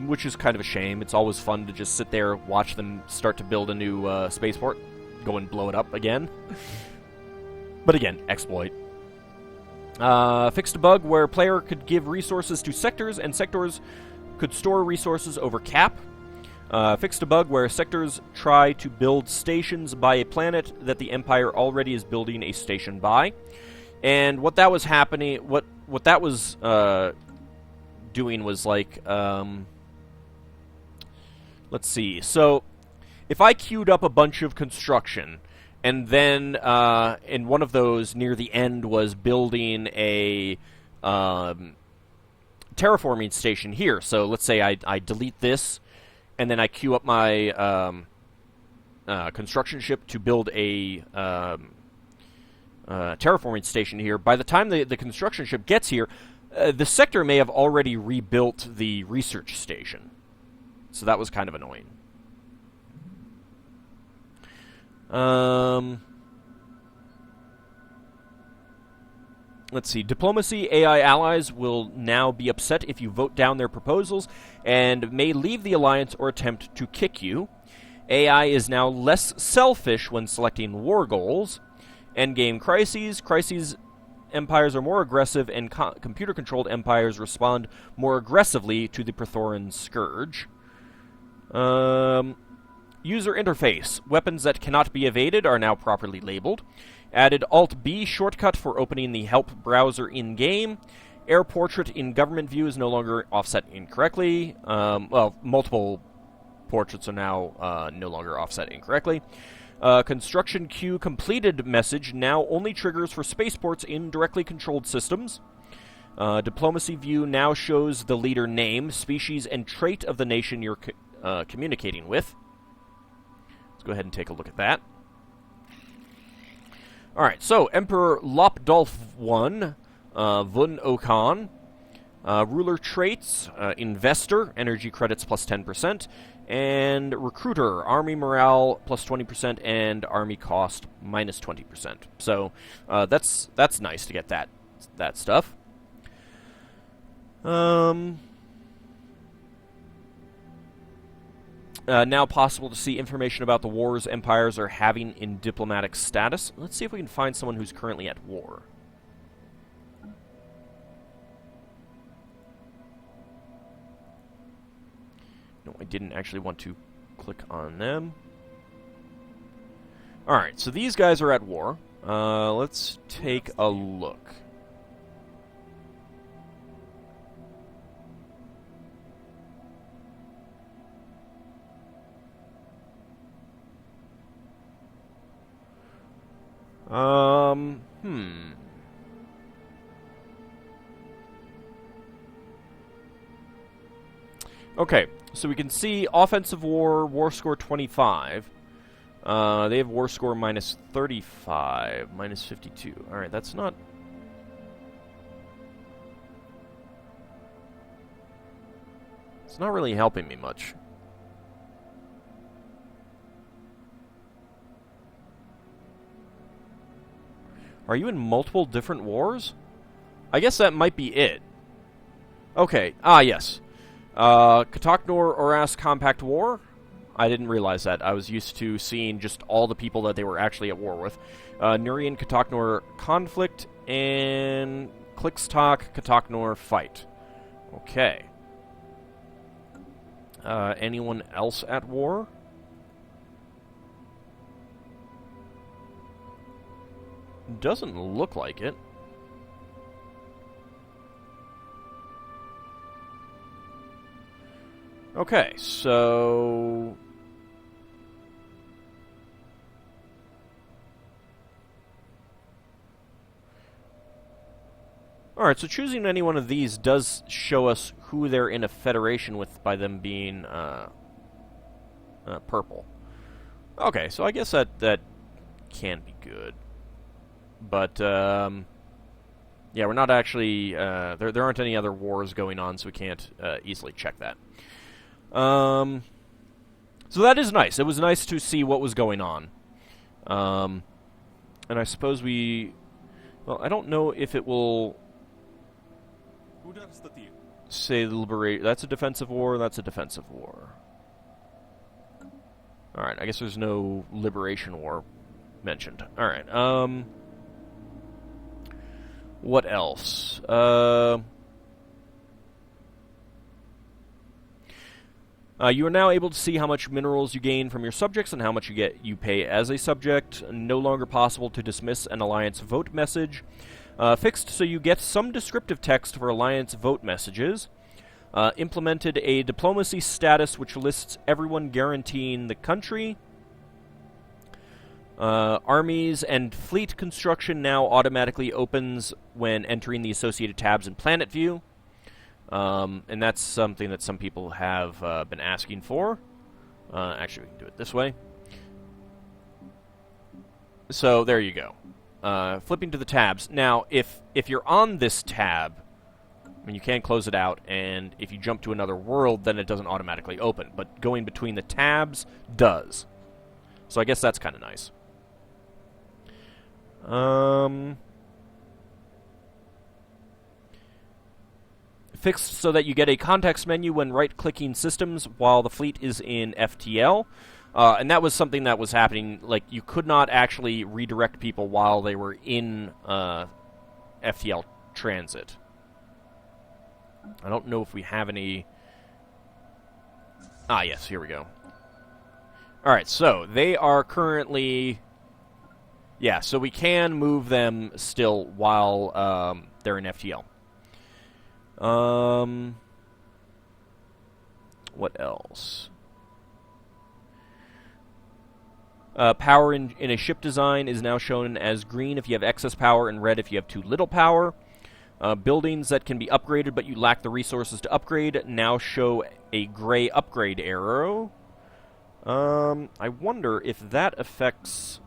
Which is kind of a shame. It's always fun to just sit there, watch them start to build a new spaceport, go and blow it up again. But again, exploit. Fixed a bug where player could give resources to sectors, and sectors could store resources over cap. Fixed a bug where sectors try to build stations by a planet that the Empire already is building a station by. And what that was happening, what that was doing was like, let's see. So, if I queued up a bunch of construction, and then in one of those near the end was building a terraforming station here. So let's say I delete this, and then I queue up my construction ship to build a terraforming station here. By the time the construction ship gets here, the sector may have already rebuilt the research station. So that was kind of annoying. Let's see. Diplomacy AI allies will now be upset if you vote down their proposals and may leave the alliance or attempt to kick you. AI is now less selfish when selecting war goals. Endgame crises. Crises empires are more aggressive, and computer-controlled empires respond more aggressively to the Prothoran Scourge. User interface. Weapons that cannot be evaded are now properly labeled. Added Alt-B shortcut for opening the help browser in-game. Air portrait in government view is no longer offset incorrectly. Multiple portraits are now no longer offset incorrectly. Construction queue completed message now only triggers for spaceports in directly controlled systems. Diplomacy view now shows the leader name, species, and trait of the nation you're communicating with. Let's go ahead and take a look at that. Alright, so Emperor Lopdolf I, Vun Okan, ruler traits, investor, energy credits plus 10%, and recruiter, army morale plus 20%, and army cost minus 20%. So that's nice to get that stuff. Now possible to see information about the wars empires are having in diplomatic status. Let's see if we can find someone who's currently at war. No, I didn't actually want to click on them. Alright, so these guys are at war. Let's take a look. Okay, so we can see offensive war score 25. They have war score minus 35, minus 52. Alright, that's not... It's not really helping me much. Are you in multiple different wars? I guess that might be it. Okay, yes. Kataknor-Oras Compact War? I didn't realize that. I was used to seeing just all the people that they were actually at war with. Nurian-Kataknor Conflict, and Klikstok-Kataknor Fight. Okay. Anyone else at war? Doesn't look like it. Okay, so... Alright, so choosing any one of these does show us who they're in a federation with by them being purple. Okay, so I guess that can be good. But, yeah, we're not actually... there aren't any other wars going on, so we can't easily check that. So that is nice. It was nice to see what was going on. And I suppose we... Well, I don't know if it will... say liberate... That's a defensive war, that's a defensive war. Alright, I guess there's no liberation war mentioned. Alright, what else? You are now able to see how much minerals you gain from your subjects and how much you pay as a subject. No longer possible to dismiss an alliance vote message. Fixed so you get some descriptive text for alliance vote messages. Implemented a diplomacy status which lists everyone guaranteeing the country. Armies and fleet construction now automatically opens when entering the associated tabs in Planet View. And that's something that some people have been asking for. Actually, we can do it this way. So, there you go. Flipping to the tabs. Now, if you're on this tab, I mean, you can close it out, and if you jump to another world, then it doesn't automatically open. But going between the tabs does. So I guess that's kind of nice. Fixed so that you get a context menu when right-clicking systems while the fleet is in FTL. And that was something that was happening. Like, you could not actually redirect people while they were in FTL transit. I don't know if we have any... Ah, yes, here we go. Alright, so they are currently... Yeah, so we can move them still while they're in FTL. What else? Power in a ship design is now shown as green if you have excess power and red if you have too little power. Buildings that can be upgraded but you lack the resources to upgrade now show a gray upgrade arrow. I wonder if that affects...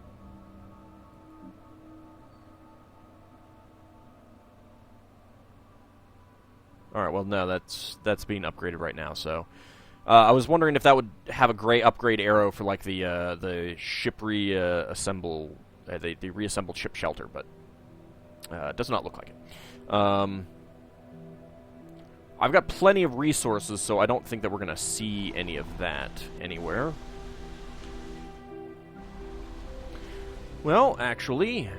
Alright, well, no, that's being upgraded right now, so... I was wondering if that would have a gray upgrade arrow for, like, the ship reassemble... the reassembled ship shelter, but... it does not look like it. I've got plenty of resources, so I don't think that we're going to see any of that anywhere. Well, actually...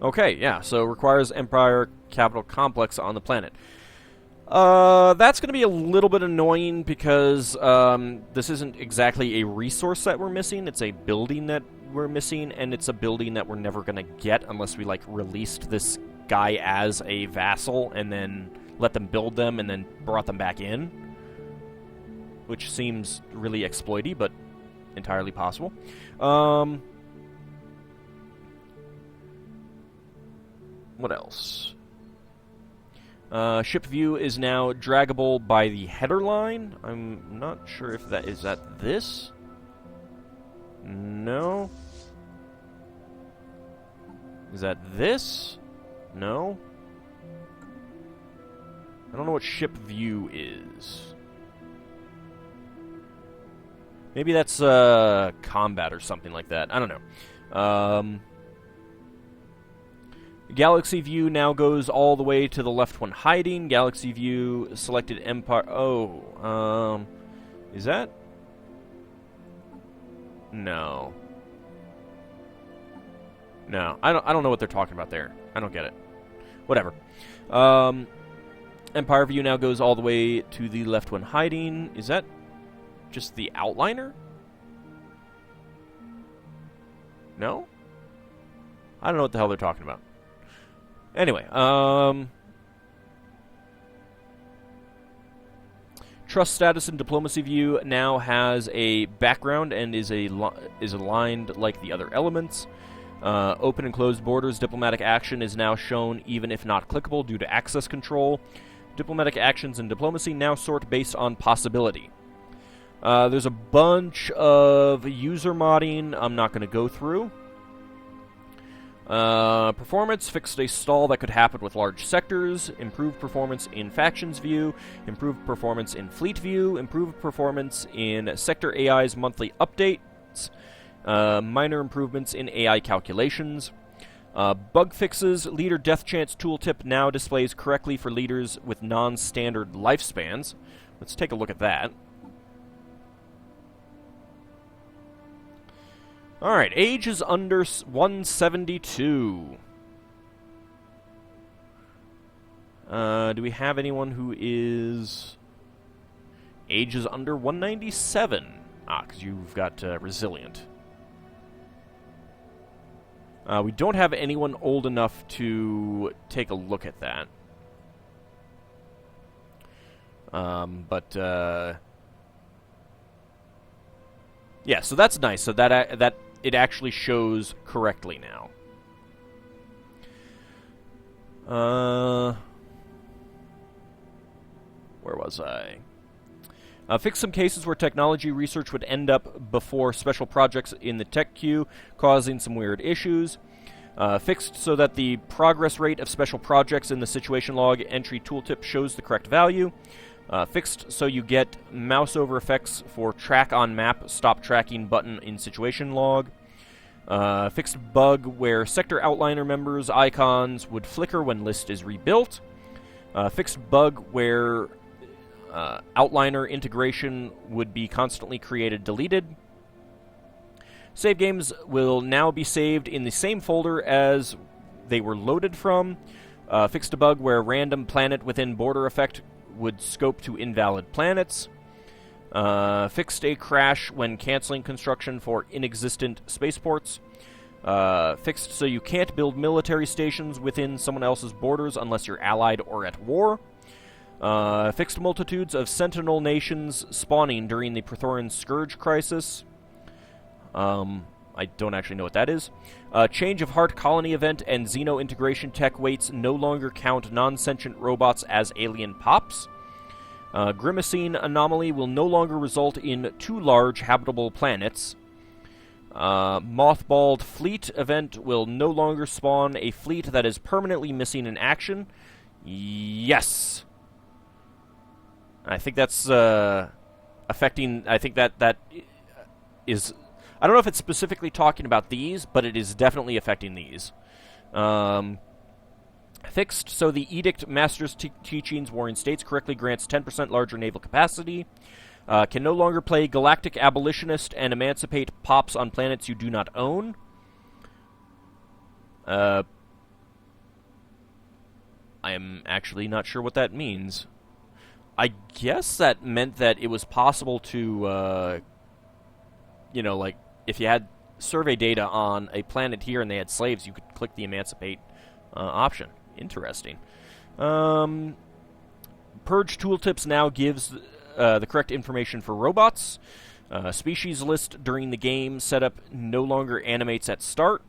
Okay, yeah, so requires Empire Capital Complex on the planet. That's going to be a little bit annoying because this isn't exactly a resource that we're missing. It's a building that we're missing, and it's a building that we're never going to get unless we, like, released this guy as a vassal and then let them build them and then brought them back in. Which seems really exploity, but entirely possible. What else? Ship view is now draggable by the header line. I'm not sure if that is that this. No. Is that this? No. I don't know what ship view is. Maybe that's combat or something like that. I don't know. Galaxy view now goes all the way to the left when hiding. Galaxy view selected Empire. Oh, is that? No. No, I don't know what they're talking about there. I don't get it. Whatever. Empire view now goes all the way to the left when hiding. Is that just the outliner? No? I don't know what the hell they're talking about. Anyway, trust status and diplomacy view now has a background and is aligned like the other elements. Open and closed borders diplomatic action is now shown even if not clickable due to access control. Diplomatic actions and diplomacy now sort based on possibility. There's a bunch of user modding I'm not going to go through. Performance fixed a stall that could happen with large sectors, improved performance in factions view, improved performance in fleet view, improved performance in sector AI's monthly updates, minor improvements in AI calculations, bug fixes, leader death chance tooltip now displays correctly for leaders with non-standard lifespans. Let's take a look at that. Alright, age is under 172. Do we have anyone who is... Age is under 197. Because you've got resilient. We don't have anyone old enough to take a look at that. Yeah, so that's nice. So that it actually shows correctly now. Where was I? Fix some cases where technology research would end up before special projects in the tech queue, causing some weird issues. Fixed so that the progress rate of special projects in the situation log entry tooltip shows the correct value. Fixed so you get mouse over effects for track on map stop tracking button in situation log. Fixed bug where sector outliner members' icons would flicker when list is rebuilt. Fixed bug where outliner integration would be constantly created deleted. Save games will now be saved in the same folder as they were loaded from. Fixed a bug where random planet within border effect would scope to invalid planets. Fixed a crash when canceling construction for inexistent spaceports. Fixed so you can't build military stations within someone else's borders unless you're allied or at war. Fixed multitudes of sentinel nations spawning during the Praetorian Scourge crisis. I don't actually know what that is. Change of heart colony event and Xeno integration tech weights no longer count non-sentient robots as alien pops. Grimacine anomaly will no longer result in 2 large habitable planets. Mothballed fleet event will no longer spawn a fleet that is permanently missing in action. Yes! I think that's affecting... I think that is... I don't know if it's specifically talking about these, but it is definitely affecting these. Fixed so the Edict Master's Teachings Warring States correctly grants 10% larger naval capacity. Can no longer play Galactic Abolitionist and emancipate pops on planets you do not own. I am actually not sure what that means. I guess that meant that it was possible to, like, if you had survey data on a planet here and they had slaves, you could click the Emancipate option. Interesting. Purge Tooltips now gives the correct information for robots. Species list during the game setup no longer animates at start.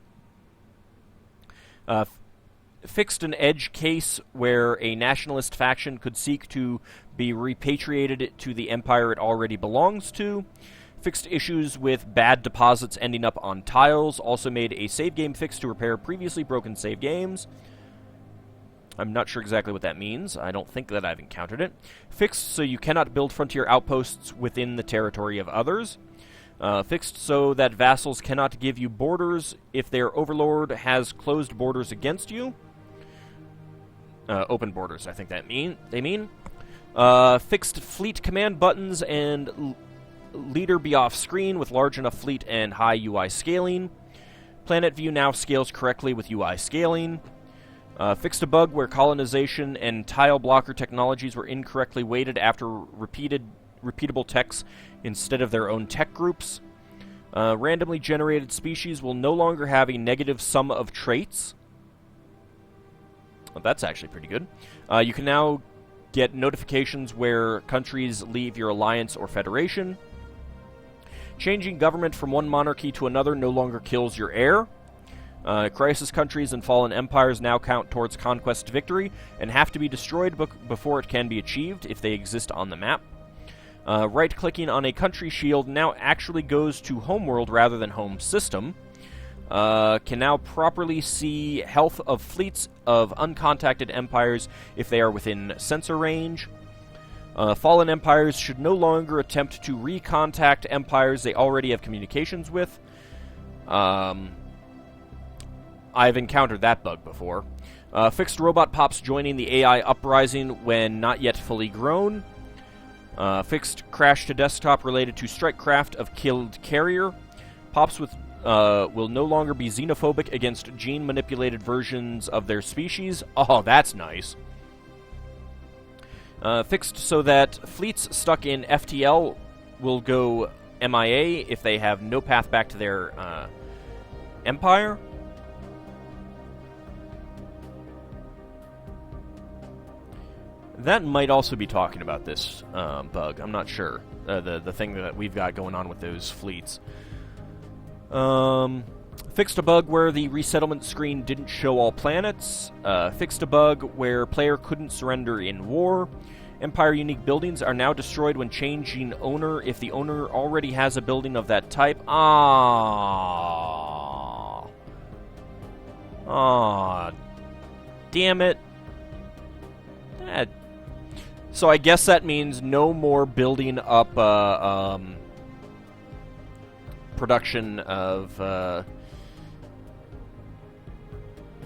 Fixed an edge case where a nationalist faction could seek to be repatriated to the empire it already belongs to. Fixed issues with bad deposits ending up on tiles. Also made a save game fix to repair previously broken save games. I'm not sure exactly what that means. I don't think that I've encountered it. Fixed so you cannot build frontier outposts within the territory of others. Fixed so that vassals cannot give you borders if their overlord has closed borders against you. Open borders, I think they mean. Fixed fleet command buttons and leader be off screen with large enough fleet and high UI scaling. Planet view now scales correctly with UI scaling. Fixed a bug where colonization and tile blocker technologies were incorrectly weighted after repeatable techs instead of their own tech groups. Randomly generated species will no longer have a negative sum of traits. Well, that's actually pretty good. You can now get notifications where countries leave your alliance or federation. Changing government from one monarchy to another no longer kills your heir. Crisis countries and fallen empires now count towards conquest victory and have to be destroyed before it can be achieved if they exist on the map. Right-clicking on a country shield now actually goes to homeworld rather than home system. Can now properly see health of fleets of uncontacted empires if they are within sensor range. Fallen empires should no longer attempt to recontact empires they already have communications with. I've encountered that bug before. Fixed robot pops joining the AI uprising when not yet fully grown. Fixed crash to desktop related to strikecraft of killed carrier. Pops will no longer be xenophobic against gene-manipulated versions of their species. Oh, that's nice. Fixed so that fleets stuck in FTL will go MIA if they have no path back to their empire. That might also be talking about this bug. I'm not sure. The thing that we've got going on with those fleets. Fixed a bug where the resettlement screen didn't show all planets. Fixed a bug where player couldn't surrender in war. Empire unique buildings are now destroyed when changing owner if the owner already has a building of that type. Ah, damn it. So I guess that means no more building up production of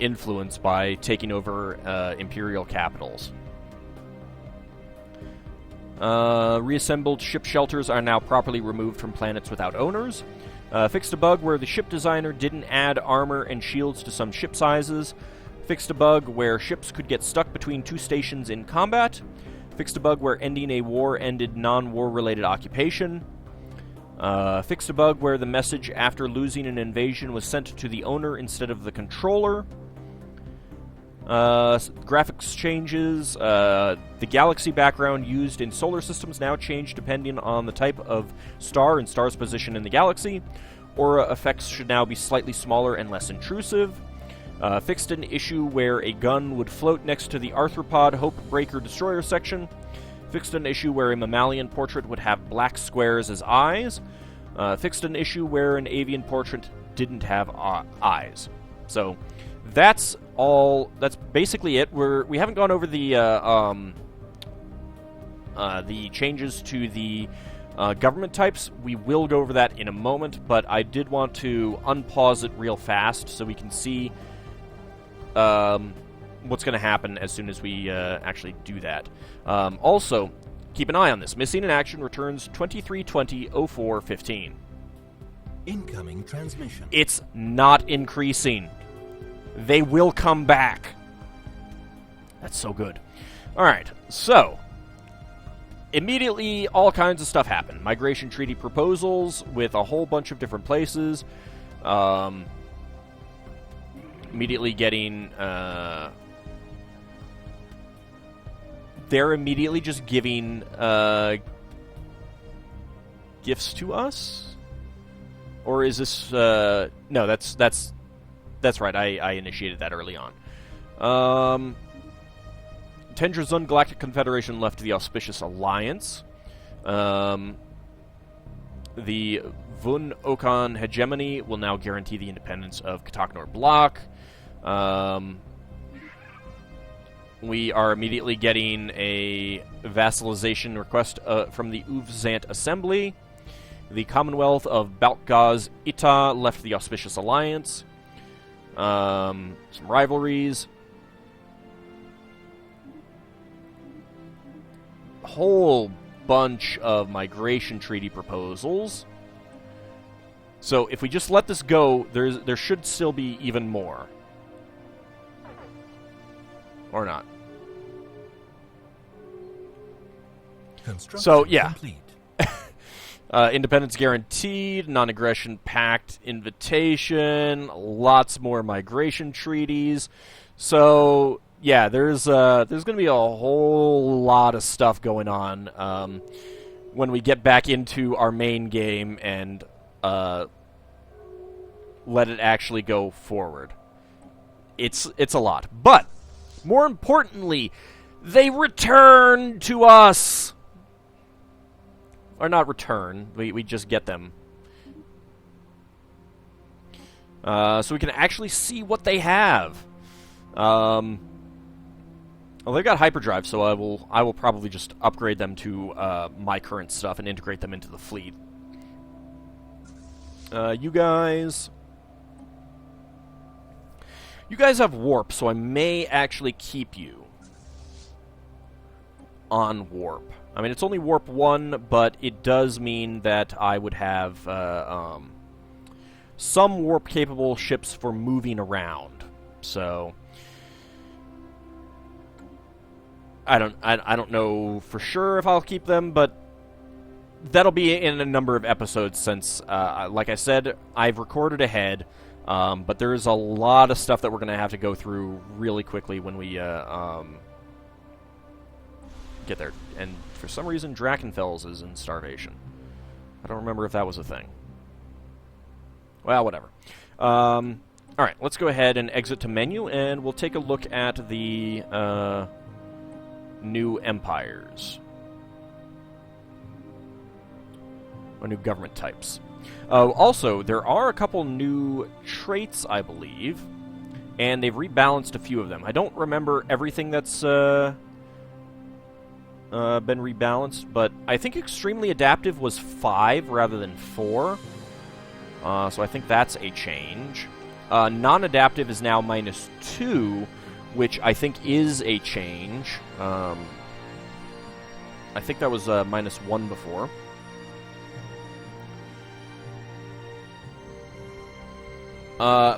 influence by taking over imperial capitals. Reassembled ship shelters are now properly removed from planets without owners. Fixed a bug where the ship designer didn't add armor and shields to some ship sizes. Fixed a bug where ships could get stuck between two stations in combat. Fixed a bug where ending a war ended non-war related occupation. Fixed a bug where the message after losing an invasion was sent to the owner instead of the controller. Graphics changes. The galaxy background used in solar systems now change depending on the type of star and star's position in the galaxy. Aura effects should now be slightly smaller and less intrusive. Fixed an issue where a gun would float next to the arthropod Hope Breaker Destroyer section. Fixed an issue where a mammalian portrait would have black squares as eyes. Fixed an issue where an avian portrait didn't have eyes. So that's all. That's basically it. We haven't gone over the changes to the government types. We will go over that in a moment, but I did want to unpause it real fast so we can see what's going to happen as soon as we actually do that. Also, keep an eye on this. Missing in Action returns 23/20/04/15. Incoming transmission. It's not increasing. They will come back. That's so good. Alright, so immediately, all kinds of stuff happen. Migration treaty proposals with a whole bunch of different places. Immediately getting... they're immediately just giving gifts to us? Or is this... no, that's right. I initiated that early on. Tendrazun Galactic Confederation left the Auspicious Alliance. The Vun Okan hegemony will now guarantee the independence of Kataknor Block. We are immediately getting a vassalization request from the Uvzant Assembly. The Commonwealth of Balkgaz Ita left the Auspicious Alliance. Some rivalries. Whole bunch of migration treaty proposals. So if we just let this go, there should still be even more. Or not. So, yeah. Independence guaranteed, non-aggression pact invitation, lots more migration treaties. So, yeah, there's going to be a whole lot of stuff going on when we get back into our main game and let it actually go forward. It's a lot. But, more importantly, they return to us! Or not return, we just get them. So we can actually see what they have. Well, they've got hyperdrive, so I will probably just upgrade them to my current stuff and integrate them into the fleet. You guys have warp, so I may actually keep you on warp. I mean, it's only warp 1, but it does mean that I would have some warp-capable ships for moving around. So I don't know for sure if I'll keep them, but that'll be in a number of episodes since, like I said, I've recorded ahead. But there's a lot of stuff that we're going to have to go through really quickly when we get there. And for some reason, Drakenfels is in starvation. I don't remember if that was a thing. Well, whatever. Alright, let's go ahead and exit to menu, and we'll take a look at the new empires. Or new government types. Also, there are a couple new traits, I believe, and they've rebalanced a few of them. I don't remember everything that's been rebalanced, but I think Extremely Adaptive was 5 rather than 4, so I think that's a change. Non-Adaptive is now -2, which I think is a change. I think that was -1 before.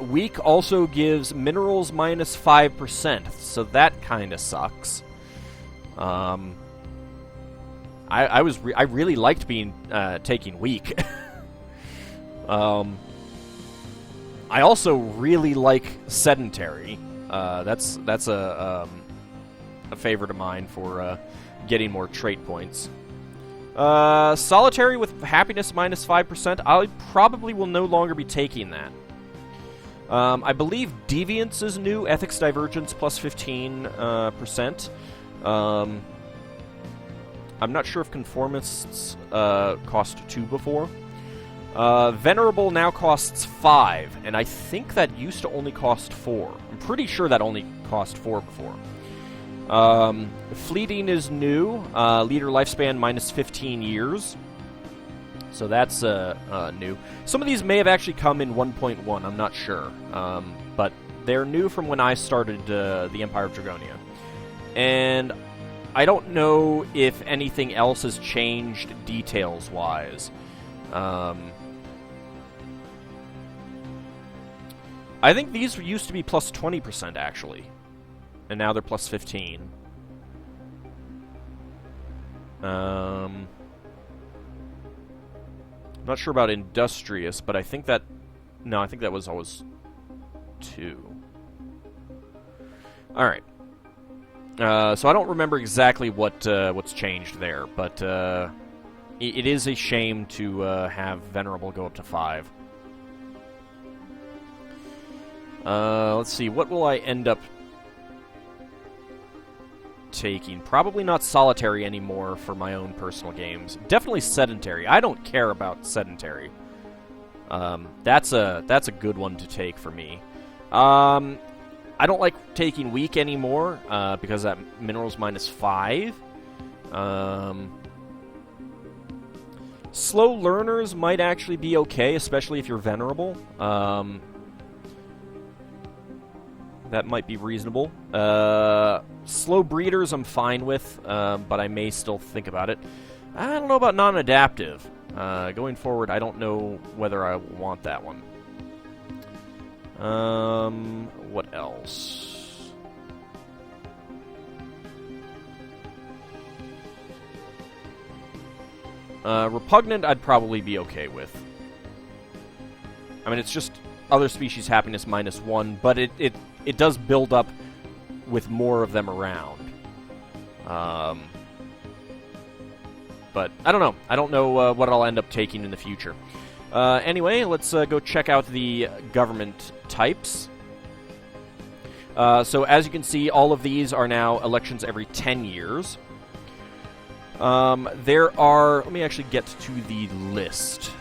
Weak also gives minerals -5%, so that kind of sucks. I really liked being taking weak. I also really like sedentary. That's a favorite of mine for getting more trait points. Solitary with happiness -5%. I probably will no longer be taking that. I believe Deviance is new. Ethics Divergence +15%. I'm not sure if Conformists cost 2 before. Venerable now costs 5, and I think that used to only cost 4. I'm pretty sure that only cost 4 before. Fleeting is new. Leader lifespan -15 years. So that's new. Some of these may have actually come in 1.1, I'm not sure. But they're new from when I started the Empire of Dragonia. And I don't know if anything else has changed details-wise. I think these used to be +20%, actually. And now they're +15. I'm not sure about industrious, but I think that... No, I think that was always 2. Alright. So I don't remember exactly what's changed there, but it is a shame to have Venerable go up to 5. Let's see, what will I end up taking? Probably not solitary anymore for my own personal games. Definitely sedentary. I don't care about sedentary. That's a good one to take for me. I don't like taking weak anymore, because that mineral's -5. Slow learners might actually be okay, especially if you're venerable. That might be reasonable. Slow breeders I'm fine with, but I may still think about it. I don't know about non-adaptive. Going forward, I don't know whether I want that one. What else? Repugnant I'd probably be okay with. I mean, it's just other species happiness -1, but it does build up with more of them around. But I don't know. I don't know what I'll end up taking in the future. Anyway, let's go check out the government types. So as you can see, all of these are now elections every 10 years. There are... Let me actually get to the list.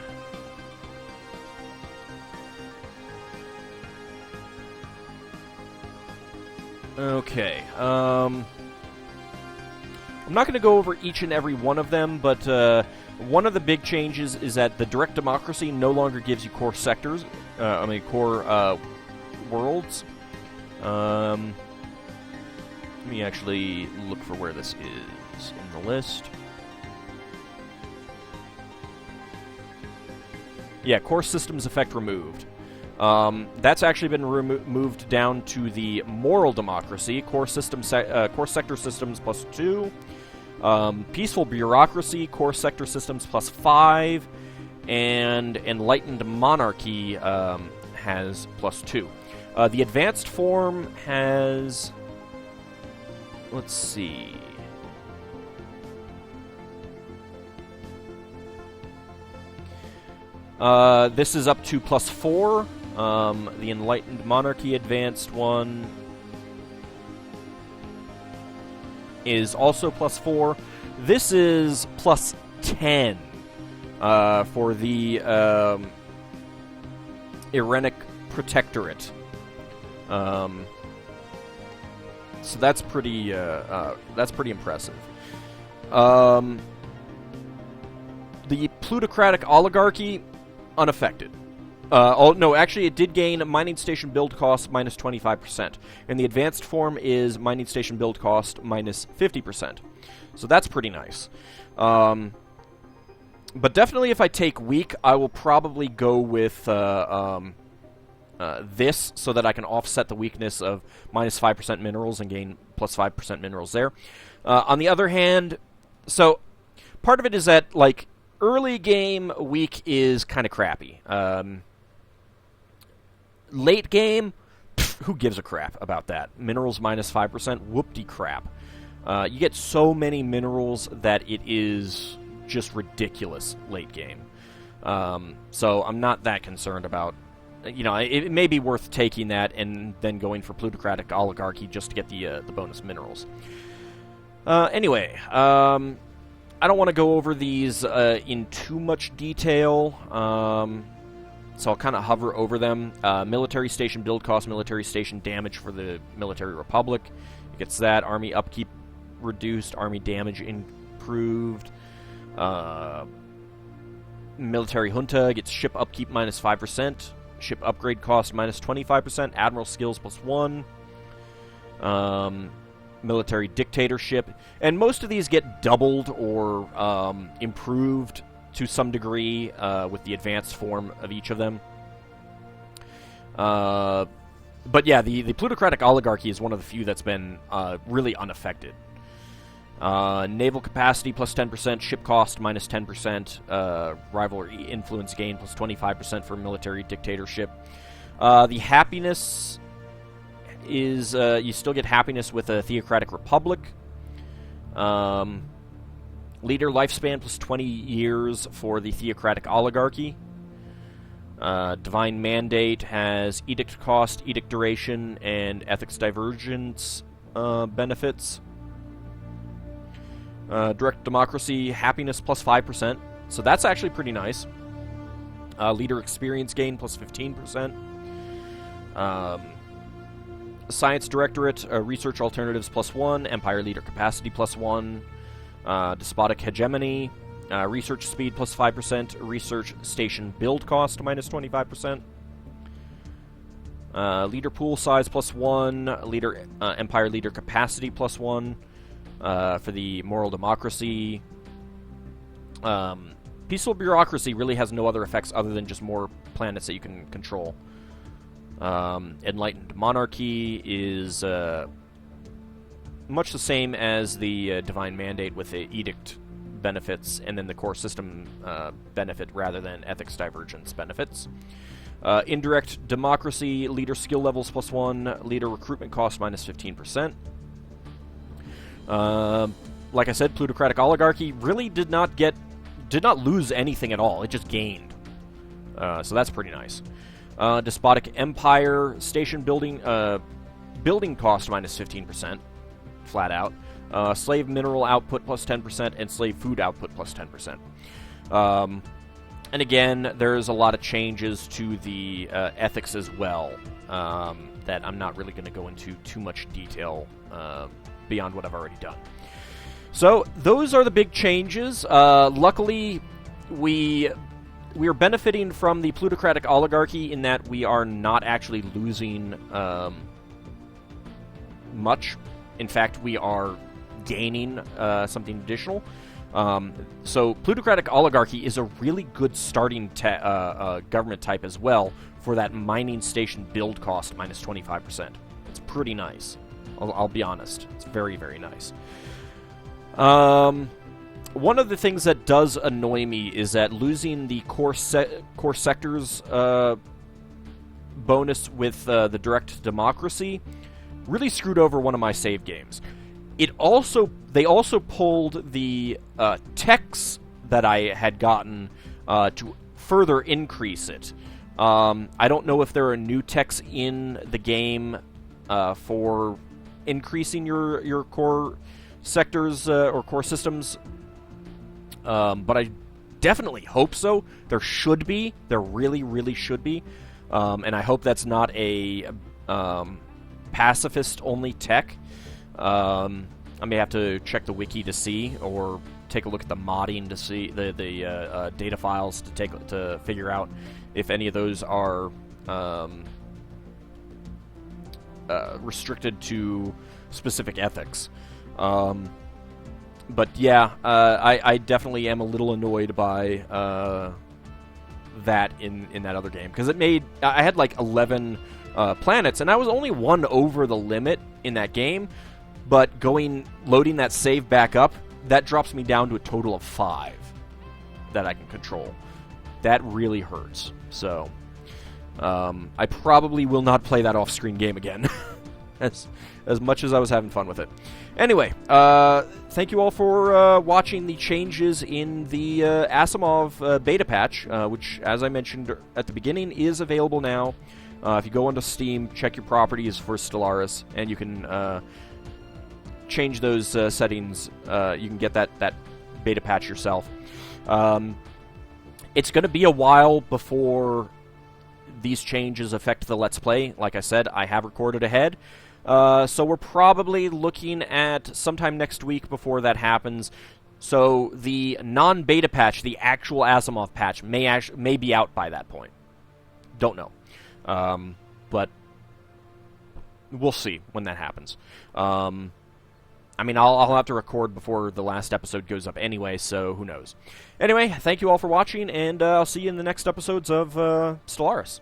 Okay. I'm not going to go over each and every one of them, but one of the big changes is that the direct democracy no longer gives you core sectors. Core worlds. Let me actually look for where this is in the list. Yeah, core systems effect removed. That's actually been moved down to the moral democracy, core sector systems +2, peaceful bureaucracy, core sector systems +5, and enlightened monarchy has +2. The advanced form has... Let's see... this is up to +4. The Enlightened Monarchy Advanced one is also +4. This is +10 for the Irenic Protectorate. So that's pretty impressive. The plutocratic oligarchy, unaffected. No, actually, it did gain mining station build cost -25%. And the advanced form is mining station build cost -50%. So that's pretty nice. But definitely if I take weak, I will probably go with this, so that I can offset the weakness of -5% minerals and gain +5% minerals there. On the other hand, so part of it is that, like, early game weak is kind of crappy. Late game, who gives a crap about that? Minerals -5%, whoop-de-crap. You get so many minerals that it is just ridiculous late game. So I'm not that concerned about... You know, it may be worth taking that and then going for plutocratic oligarchy just to get the bonus minerals. Anyway, I don't want to go over these in too much detail, so I'll kind of hover over them. Military station build cost, military station damage for the Military Republic. It gets that. Army upkeep reduced, army damage improved. Military junta gets ship upkeep -5%. Ship upgrade cost -25%. Admiral skills +1. Military dictatorship. And most of these get doubled or improved to some degree with the advanced form of each of them. But yeah, the plutocratic oligarchy is one of the few that's been really unaffected. Naval capacity plus 10%, ship cost minus 10%, rivalry influence gain plus 25% for military dictatorship. The happiness is, you still get happiness with a theocratic republic. Leader lifespan plus 20 years for the theocratic oligarchy. Divine mandate has edict cost, edict duration, and ethics divergence benefits. Direct democracy, happiness plus 5%. So that's actually pretty nice. Leader experience gain plus 15%. Science directorate, research alternatives plus 1. Empire leader capacity plus 1. Despotic hegemony, research speed plus 5%. Research station build cost minus 25%. Leader pool size plus 1. Leader Empire leader capacity plus 1. For the moral democracy. Peaceful bureaucracy really has no other effects other than just more planets that you can control. Enlightened monarchy is much the same as the divine mandate with the edict benefits and then the core system benefit rather than ethics divergence benefits. Indirect democracy, leader skill levels plus 1, leader recruitment cost minus 15%. Like I said, plutocratic oligarchy really did not lose anything at all. It just gained. So that's pretty nice. Despotic empire, station building cost minus 15%, flat out. Slave mineral output plus 10%, and slave food output plus 10%. And again, there's a lot of changes to the ethics as well that I'm not really going to go into too much detail beyond what I've already done. So those are the big changes. Luckily, we are benefiting from the plutocratic oligarchy in that we are not actually losing much. In fact, we are gaining something additional. So plutocratic oligarchy is a really good starting government type as well for that mining station build cost minus 25%. It's pretty nice. I'll be honest. It's very, very nice. One of the things that does annoy me is that losing the core sectors bonus with the direct democracy really screwed over one of my save games. They also pulled the techs that I had gotten to further increase it. I don't know if there are new techs in the game for increasing your core sectors or core systems, but I definitely hope so. There should be. There really, really should be. And I hope that's not a pacifist-only tech. I may have to check the wiki to see, or take a look at the modding to see the data files to figure out if any of those are restricted to specific ethics. But yeah, I definitely am a little annoyed by that in that other game, because I had like 11 planets, and I was only one over the limit in that game. But loading that save back up, that drops me down to a total of 5 that I can control. That really hurts. So I probably will not play that off-screen game again. as much as I was having fun with it. Anyway, thank you all for watching the changes in the Asimov beta patch, which, as I mentioned at the beginning, is available now. If you go onto Steam, check your properties for Stellaris, and you can change those settings. You can get that beta patch yourself. It's going to be a while before these changes affect the Let's Play. Like I said, I have recorded ahead. So we're probably looking at sometime next week before that happens. So the non-beta patch, the actual Asimov patch, may be out by that point. Don't know. But we'll see when that happens. I mean, I'll have to record before the last episode goes up anyway, so who knows. Anyway, thank you all for watching, and I'll see you in the next episodes of Stellaris.